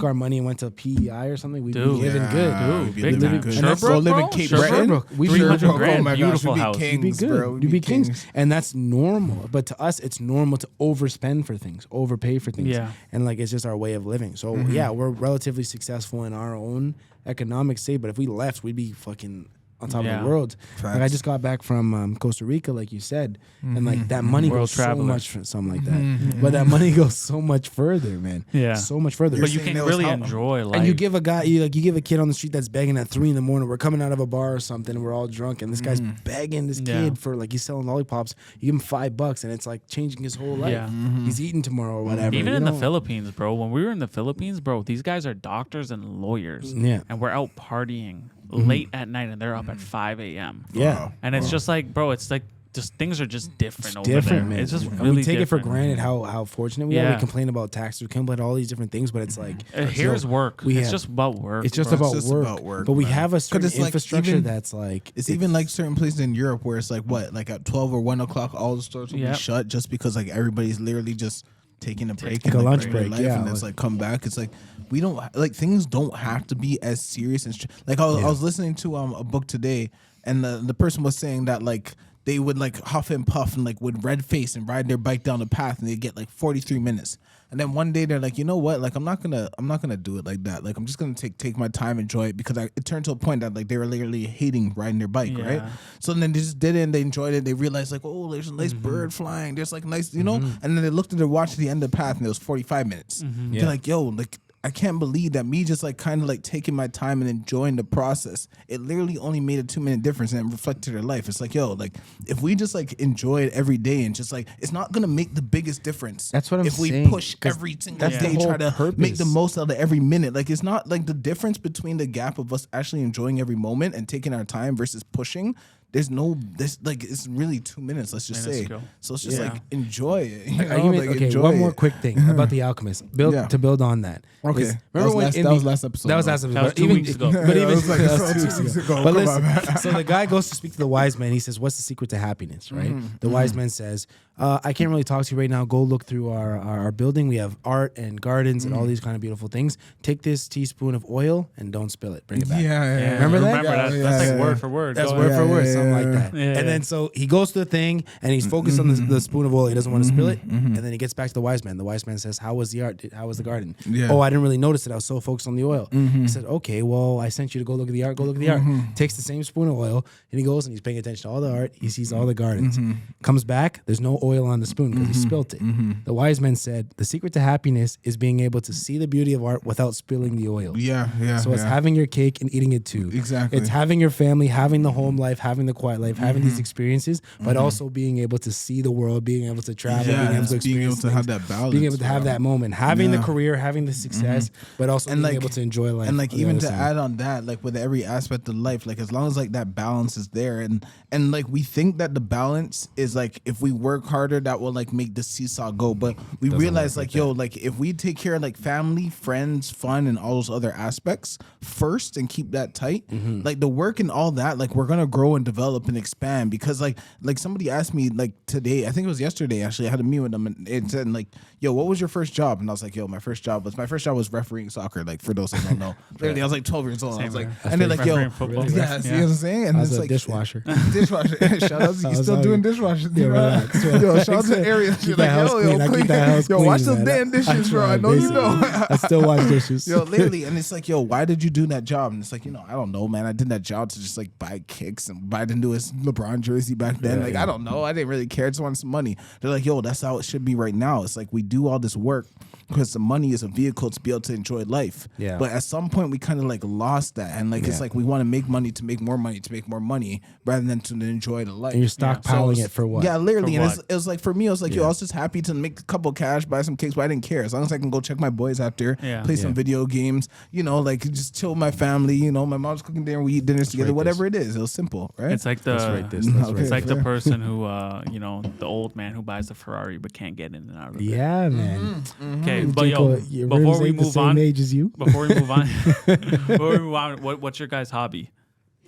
Speaker 3: our money and went to PEI or something, we'd
Speaker 2: Dude.
Speaker 3: be living
Speaker 1: Yeah,
Speaker 3: good.
Speaker 1: we'd be
Speaker 2: big
Speaker 1: living
Speaker 2: time.
Speaker 1: good.
Speaker 3: And that's
Speaker 1: Go
Speaker 2: Sherbrooke,
Speaker 1: live in
Speaker 2: bro?
Speaker 1: Cape
Speaker 2: Sherbrooke?
Speaker 1: Breton.
Speaker 3: We'd be
Speaker 2: 300
Speaker 3: living-
Speaker 2: grand,
Speaker 1: Oh my gosh,
Speaker 2: beautiful
Speaker 1: we'd be
Speaker 2: house.
Speaker 1: kings,
Speaker 3: You'd be good.
Speaker 1: bro.
Speaker 3: You'd be kings. And that's normal. But to us, it's normal to overspend for things, overpay for things.
Speaker 2: Yeah.
Speaker 3: And like, it's just our way of living. So yeah, we're relatively successful in our own economic state. But if we left, we'd be fucking on top of
Speaker 2: Yeah.
Speaker 3: the world. Like I
Speaker 1: Facts.
Speaker 3: just got back from Costa Rica, like you said. And like that money
Speaker 2: World
Speaker 3: goes
Speaker 2: traveler.
Speaker 3: so much for something like that. But that money goes so much further, man.
Speaker 2: Yeah.
Speaker 3: So much further.
Speaker 2: But you
Speaker 1: saying
Speaker 2: can
Speaker 1: that was
Speaker 2: really
Speaker 1: how-
Speaker 2: enjoy life.
Speaker 3: And you give a guy, you give a kid on the street that's begging at 3 a.m. We're coming out of a bar or something, and we're all drunk, and this guy's begging this
Speaker 2: Yeah.
Speaker 3: kid for like he's selling lollipops. You give him $5, and it's like changing his whole life.
Speaker 2: Yeah.
Speaker 3: He's eating tomorrow or whatever.
Speaker 2: Even
Speaker 3: you
Speaker 2: in the
Speaker 3: know?
Speaker 2: Philippines, bro. When we were in the Philippines, bro, these guys are doctors and lawyers.
Speaker 3: Yeah.
Speaker 2: And we're out partying late at night, and they're up at 5 a.m.
Speaker 3: Yeah.
Speaker 2: And it's just like, bro, it's like just things are just different over
Speaker 3: Different,
Speaker 2: there.
Speaker 3: man.
Speaker 2: It's just
Speaker 3: And
Speaker 2: really
Speaker 3: we take it for
Speaker 2: different.
Speaker 3: granted how fortunate we are.
Speaker 2: Yeah.
Speaker 3: We complain about taxes, we complain about all these different things, but it's like
Speaker 2: Here's work.
Speaker 3: we
Speaker 2: It's
Speaker 3: have-
Speaker 2: just about work.
Speaker 3: it's just
Speaker 2: bro.
Speaker 3: about,
Speaker 1: just
Speaker 3: work.
Speaker 1: about work,
Speaker 3: But we
Speaker 1: man.
Speaker 3: have a certain
Speaker 1: it's like
Speaker 3: infrastructure
Speaker 1: even-
Speaker 3: that's like
Speaker 1: It's even like certain places in Europe where it's like what, like at 12 or 1 o'clock, all the stores will
Speaker 2: Yep.
Speaker 1: be shut just because like everybody's literally just taking a break
Speaker 3: Like
Speaker 1: and
Speaker 3: a
Speaker 1: like,
Speaker 3: lunch
Speaker 1: living their
Speaker 3: break,
Speaker 1: life,
Speaker 3: yeah.
Speaker 1: and it's like come back. It's like we don't like things don't have to be as serious and like I was listening to a book today, and the person was saying that like they would like huff and puff and like would red face and ride their bike down the path, and they get like 43 minutes. And then one day they're like, you know what? Like I'm not gonna do it like that. Like I'm just gonna take my time, enjoy it, because it turned to a point that like they were literally hating riding their bike, right?
Speaker 2: Yeah.
Speaker 1: So then they just did it and they enjoyed it. They realized like, oh, there's a nice bird flying. There's like nice, you know. And then they looked at their watch at the end of the path and it was 45 minutes. They're like, yo, like I can't believe that me just like kind of like taking my time and enjoying the process. It literally only made a 2-minute difference and it reflected their life. It's like, yo, like if we just like enjoy it every day and just like, it's not gonna make the biggest difference.
Speaker 3: That's what I'm
Speaker 1: if we
Speaker 3: saying,
Speaker 1: push
Speaker 3: 'cause
Speaker 1: every single
Speaker 3: that's the
Speaker 1: day,
Speaker 3: whole
Speaker 1: try to
Speaker 3: purpose.
Speaker 1: make the most out of every minute. Like it's not like the difference between the gap of us actually enjoying every moment and taking our time versus pushing. there's no this like it's really 2 minutes. Let's just say. So it's just like enjoy it. You know?
Speaker 3: Okay, one more quick thing about the Alchemist. To build on that.
Speaker 1: Okay,
Speaker 3: remember
Speaker 1: that was last episode.
Speaker 3: That was last episode.
Speaker 2: That was 2 weeks ago.
Speaker 3: But even
Speaker 1: that was 2 weeks ago.
Speaker 3: But listen, so the guy goes to speak to the wise man. He says, "What's the secret to happiness?" Right? The wise man says, "I can't really talk to you right now. Go look through our building. We have art and gardens and all these kind of beautiful things. Take this teaspoon of oil and don't spill it. Bring it back."
Speaker 1: Yeah.
Speaker 3: Remember that?
Speaker 2: That's like word for word.
Speaker 3: That's word for word, something like that.
Speaker 2: Yeah.
Speaker 3: And then so he goes to the thing and he's focused on the spoon of oil. He doesn't want to spill it. And then he gets back to the wise man. The wise man says, "How was the art? How was the garden?"
Speaker 1: Yeah.
Speaker 3: "Oh, I didn't really notice it. I was so focused on the oil." He said, "Okay, well, I sent you to go look at the art. Go look at the art." Takes the same spoon of oil and he goes and he's paying attention to all the art. He sees all the gardens. Comes back. There's no oil on the spoon because he spilt it. The wise man said, "The secret to happiness is being able to see the beauty of art without spilling the oil."
Speaker 1: Yeah.
Speaker 3: So it's having your cake and eating it too.
Speaker 1: Exactly.
Speaker 3: It's having your family, having the home life, having the quiet life, having these experiences, but also being able to see the world, being able to travel, being able to experience
Speaker 1: being able to have that balance,
Speaker 3: being able to have that moment, having the career, having the success, but also being able to enjoy life.
Speaker 1: And like even to add on that, like with every aspect of life, like as long as like that balance is there, and like we think that the balance is like if we work harder, that will like make the seesaw go, but we realize like like if we take care of like family, friends, fun, and all those other aspects first and keep that tight, like the work and all that, like we're gonna grow and develop and expand. Because like somebody asked me like today, I think it was yesterday actually, I had a meeting with them and it said like, "Yo, what was your first job?" And I was like, "Yo, my first job was refereeing soccer." Like for those that don't know, literally I was like 12 years old. I was like, and they're like, "Yo,
Speaker 2: Refereeing football.
Speaker 1: yeah, see what I'm saying?" And
Speaker 3: I was
Speaker 1: it's
Speaker 3: a
Speaker 1: like
Speaker 3: dishwasher.
Speaker 1: Shout out to you, still doing dishwashing.
Speaker 3: Yeah, relax.
Speaker 1: Yo, shout out to the area.
Speaker 3: Keep that house clean. I keep that house
Speaker 1: Yo,
Speaker 3: clean,
Speaker 1: wash those
Speaker 3: man.
Speaker 1: damn dishes, bro. I know you know.
Speaker 3: I still wash dishes.
Speaker 1: Yo, lately, and it's like, yo, why did you do that job? And it's like, I don't know, man. I did that job to just like buy kicks and buy the newest LeBron jersey back then. I don't know. I didn't really care. I just wanted some money. They're like, yo, that's how it should be right now. It's like we do all this work because the money is a vehicle to be able to enjoy life.
Speaker 3: Yeah.
Speaker 1: But at some point, we kind of like lost that, and like it's like we want to make money to make more money rather than to enjoy the life.
Speaker 3: And you're stockpiling it for what?
Speaker 1: Yeah, literally.
Speaker 2: For
Speaker 1: And
Speaker 2: what?
Speaker 1: it was like for me, I was like, yo, I was just happy to make a couple cash, buy some cakes, but I didn't care as long as I can go check my boys after, play some video games, like just chill with my family. My mom's cooking dinner, we eat dinners together, whatever it is. It was simple, right?
Speaker 2: It's like the person who the old man who buys the Ferrari but can't get in and out of it.
Speaker 3: Yeah, man.
Speaker 2: Okay, but yo, before we move on,
Speaker 3: age as you.
Speaker 2: before we move on, what's your guys' hobby?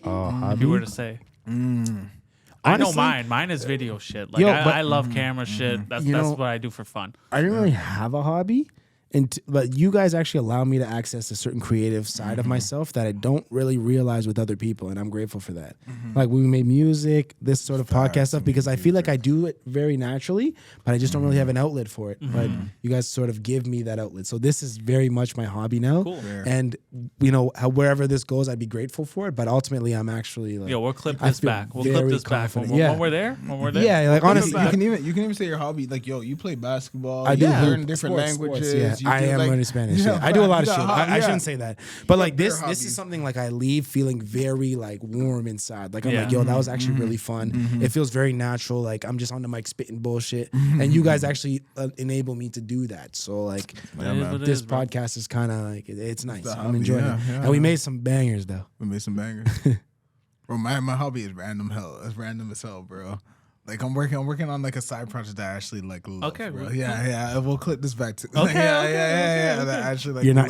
Speaker 2: If you were to say. I know
Speaker 3: Honestly,
Speaker 2: mine. Mine is video shit. Like I love camera shit. That's what I do for fun.
Speaker 3: I didn't really have a hobby, but you guys actually allow me to access a certain creative side of myself that I don't really realize with other people, and I'm grateful for that. Like when we made music, this sort of podcast stuff, because I feel like I do it very naturally, but I just don't really have an outlet for it. But you guys sort of give me that outlet, so this is very much my hobby now.
Speaker 2: Cool.
Speaker 3: And wherever this goes, I'd be grateful for it. But ultimately, I'm actually like,
Speaker 2: Yo, we'll clip
Speaker 3: I
Speaker 2: this
Speaker 3: feel
Speaker 2: back. We'll clip
Speaker 3: very
Speaker 2: this back
Speaker 3: confident.
Speaker 2: when we're there.
Speaker 3: Yeah, like honestly,
Speaker 1: you can even say your hobby. Like, yo, you play basketball.
Speaker 3: I do
Speaker 1: you
Speaker 3: hoop,
Speaker 1: learn different
Speaker 3: sports,
Speaker 1: languages.
Speaker 3: yeah.
Speaker 1: You
Speaker 3: I
Speaker 1: do,
Speaker 3: am
Speaker 1: like,
Speaker 3: learning Spanish.
Speaker 1: yeah,
Speaker 3: I do a lot of
Speaker 1: you
Speaker 3: shit.
Speaker 1: got
Speaker 3: I shouldn't say that, but like this
Speaker 1: hobbies.
Speaker 3: is something like I leave feeling very like warm inside. Like I'm
Speaker 2: Yeah.
Speaker 3: like, yo, that was actually really fun. It feels very natural. Like I'm just on the mic spitting bullshit, and you guys actually enable me to do that. So like this podcast is kind of like it's nice. I'm enjoying it, and we made some bangers though.
Speaker 1: We made some bangers. Bro, my hobby is random hell. It's random as hell, bro. Like I'm working on like a side project that I actually like love,
Speaker 2: Okay,
Speaker 1: bro.
Speaker 2: cool.
Speaker 1: Yeah. We'll clip this back to
Speaker 2: Okay,
Speaker 1: yeah. That I actually like.
Speaker 3: You're not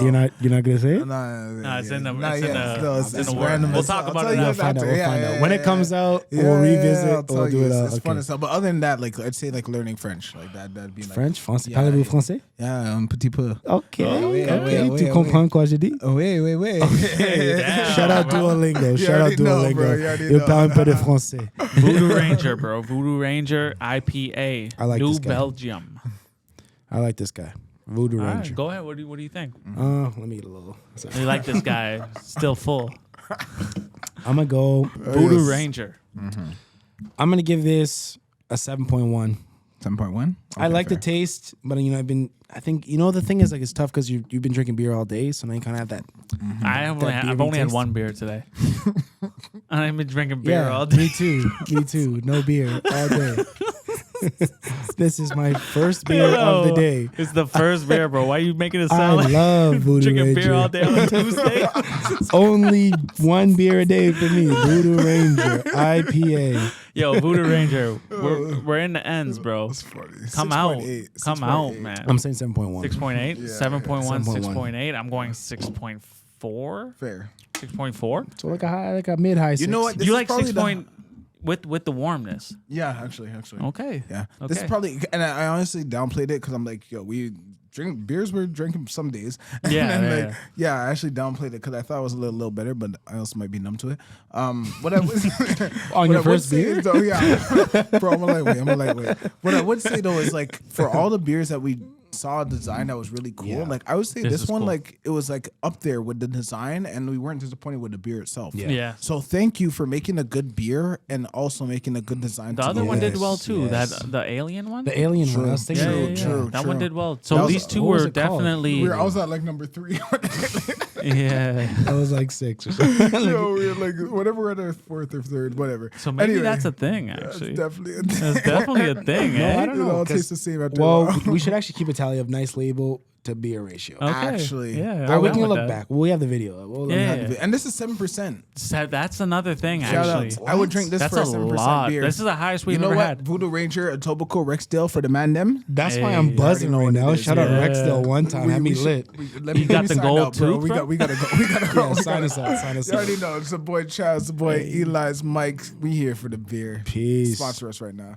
Speaker 3: gonna say it.
Speaker 1: Nah,
Speaker 2: it's in the
Speaker 1: it's
Speaker 2: works.
Speaker 1: random.
Speaker 2: We'll talk about it
Speaker 3: We'll
Speaker 2: after.
Speaker 3: find out. When it comes out, we'll revisit. We'll do it.
Speaker 1: It's fun as hell. But other than that, like I'd say like learning French, like that'd be like
Speaker 3: French, français.
Speaker 1: Yeah,
Speaker 3: Parlez-vous français?
Speaker 1: Yeah, un petit peu.
Speaker 3: Ok.
Speaker 1: oui,
Speaker 3: Tu comprends quoi je dis?
Speaker 1: Oui.
Speaker 2: Damn,
Speaker 3: Shout out
Speaker 2: bro.
Speaker 3: Duolingo.
Speaker 1: You
Speaker 3: Shout out
Speaker 1: already know, bro.
Speaker 3: Duolingo.
Speaker 1: You already
Speaker 3: Il
Speaker 1: know.
Speaker 3: parle un peu de français.
Speaker 2: Voodoo Ranger, bro. Voodoo Ranger IPA.
Speaker 3: I like
Speaker 2: New
Speaker 3: this guy.
Speaker 2: Belgium.
Speaker 3: I like this guy. Voodoo
Speaker 2: All right,
Speaker 3: Ranger.
Speaker 2: go ahead. What do you think?
Speaker 3: Let me get a little.
Speaker 2: You like this guy? Still full.
Speaker 3: I'm gonna go.
Speaker 2: Voodoo Ranger.
Speaker 3: I'm gonna give this a 7.1.
Speaker 1: 7.1.
Speaker 3: I like the taste, but I think the thing is like it's tough because you've been drinking beer all day, so now you kind of have that.
Speaker 2: I've only had one beer today. I've been drinking beer all
Speaker 3: Me
Speaker 2: day.
Speaker 3: too. No beer all day. This is my first beer of the day.
Speaker 2: It's the first beer, bro. Why are you making it
Speaker 3: I
Speaker 2: sound like
Speaker 3: love Voodoo
Speaker 2: drinking
Speaker 3: Ranger.
Speaker 2: beer all day on a Tuesday?
Speaker 3: Only one beer a day for me. Voodoo Ranger IPA.
Speaker 2: Yo, Voodoo Ranger, we're in the ends, bro.
Speaker 1: That's funny.
Speaker 2: Come out.
Speaker 1: 6.8,
Speaker 2: Come out,
Speaker 1: 6.8.
Speaker 2: man.
Speaker 3: I'm saying 7.1.
Speaker 2: 6.8,
Speaker 1: Yeah,
Speaker 2: 7.1,
Speaker 3: 7.1.
Speaker 2: 6.8. I'm going 6.4.
Speaker 1: Fair.
Speaker 2: 6.4.
Speaker 3: So like a mid-high.
Speaker 1: You know what? This
Speaker 2: You
Speaker 1: is
Speaker 2: like
Speaker 1: probably
Speaker 2: 6 point with the warmness.
Speaker 1: Yeah, actually.
Speaker 2: Okay.
Speaker 1: Yeah. This is
Speaker 2: Okay.
Speaker 1: probably, and I honestly downplayed it because I'm like, yo, we drink beers. We're drinking some days. And
Speaker 2: Yeah,
Speaker 1: then,
Speaker 2: yeah,
Speaker 1: like, yeah. I actually downplayed it because I thought it was a little better, but I also might be numb to it. What I was
Speaker 3: On your first beer?
Speaker 1: though, yeah, bro, I'm a lightweight. What I would say though is like for all the beers that we saw a design that was really cool.
Speaker 3: Yeah.
Speaker 1: Like I would say
Speaker 2: This
Speaker 1: this
Speaker 2: is
Speaker 1: one,
Speaker 2: cool.
Speaker 1: like it was like up there with the design, and we weren't disappointed with the beer itself.
Speaker 2: Yeah.
Speaker 1: So thank you for making a good beer and also making a good design.
Speaker 2: The
Speaker 1: to
Speaker 2: other
Speaker 1: go
Speaker 2: one
Speaker 1: with
Speaker 2: did
Speaker 1: it.
Speaker 2: well too.
Speaker 3: yes.
Speaker 2: That the alien one.
Speaker 3: The alien one. I was
Speaker 2: yeah,
Speaker 3: thinking.
Speaker 1: True.
Speaker 2: That one did well. So
Speaker 1: That was-
Speaker 2: these two
Speaker 3: what was
Speaker 2: were
Speaker 3: it called?
Speaker 2: definitely.
Speaker 1: I was at like number 3.
Speaker 2: Yeah.
Speaker 3: I was like 6 or something.
Speaker 1: No, we were like whatever, we're at our 4th or 3rd, whatever.
Speaker 2: So maybe
Speaker 1: Anyway,
Speaker 2: that's a thing,
Speaker 1: that's
Speaker 2: actually.
Speaker 1: definitely a
Speaker 2: That's definitely a thing, eh?
Speaker 3: I don't
Speaker 1: It
Speaker 3: know,
Speaker 1: all
Speaker 3: 'cause-
Speaker 1: tastes the same after a
Speaker 3: Well,
Speaker 1: while.
Speaker 3: we should actually keep a tally of nice label to beer ratio.
Speaker 2: Okay.
Speaker 1: Actually.
Speaker 2: yeah.
Speaker 3: Or
Speaker 2: I'm
Speaker 3: we
Speaker 2: down
Speaker 3: can
Speaker 2: with
Speaker 3: look
Speaker 2: that.
Speaker 3: back. We have the video. We'll
Speaker 2: Yeah.
Speaker 3: look back.
Speaker 1: And this is 7%.
Speaker 2: So that's another thing,
Speaker 1: Shout
Speaker 2: actually.
Speaker 1: out. I would drink this
Speaker 2: That's
Speaker 1: for a
Speaker 2: a
Speaker 1: 7%
Speaker 2: lot.
Speaker 1: beer.
Speaker 2: This is the highest we've
Speaker 1: You know
Speaker 2: ever
Speaker 1: what?
Speaker 2: had.
Speaker 1: Voodoo Ranger, a Tobacco Rexdale for the man them.
Speaker 3: That's why
Speaker 2: Hey,
Speaker 3: I'm
Speaker 2: you
Speaker 3: buzzing
Speaker 1: already
Speaker 3: right
Speaker 1: know what
Speaker 3: now.
Speaker 1: it is.
Speaker 3: Shout out
Speaker 2: Yeah.
Speaker 3: Rexdale one time. Had me lit.
Speaker 1: Let
Speaker 2: You got the
Speaker 1: sign
Speaker 2: gold
Speaker 1: out, bro.
Speaker 2: tooth,
Speaker 1: We
Speaker 2: bro?
Speaker 1: got we gotta go. We gotta go.
Speaker 3: Yeah,
Speaker 1: We
Speaker 3: sign
Speaker 1: gotta-
Speaker 3: us out. Sign us
Speaker 1: You
Speaker 3: out.
Speaker 1: already know. It's the boy Chaz, the boy Eli's, Mike. We here for the beer.
Speaker 3: Peace.
Speaker 1: Sponsor us right now.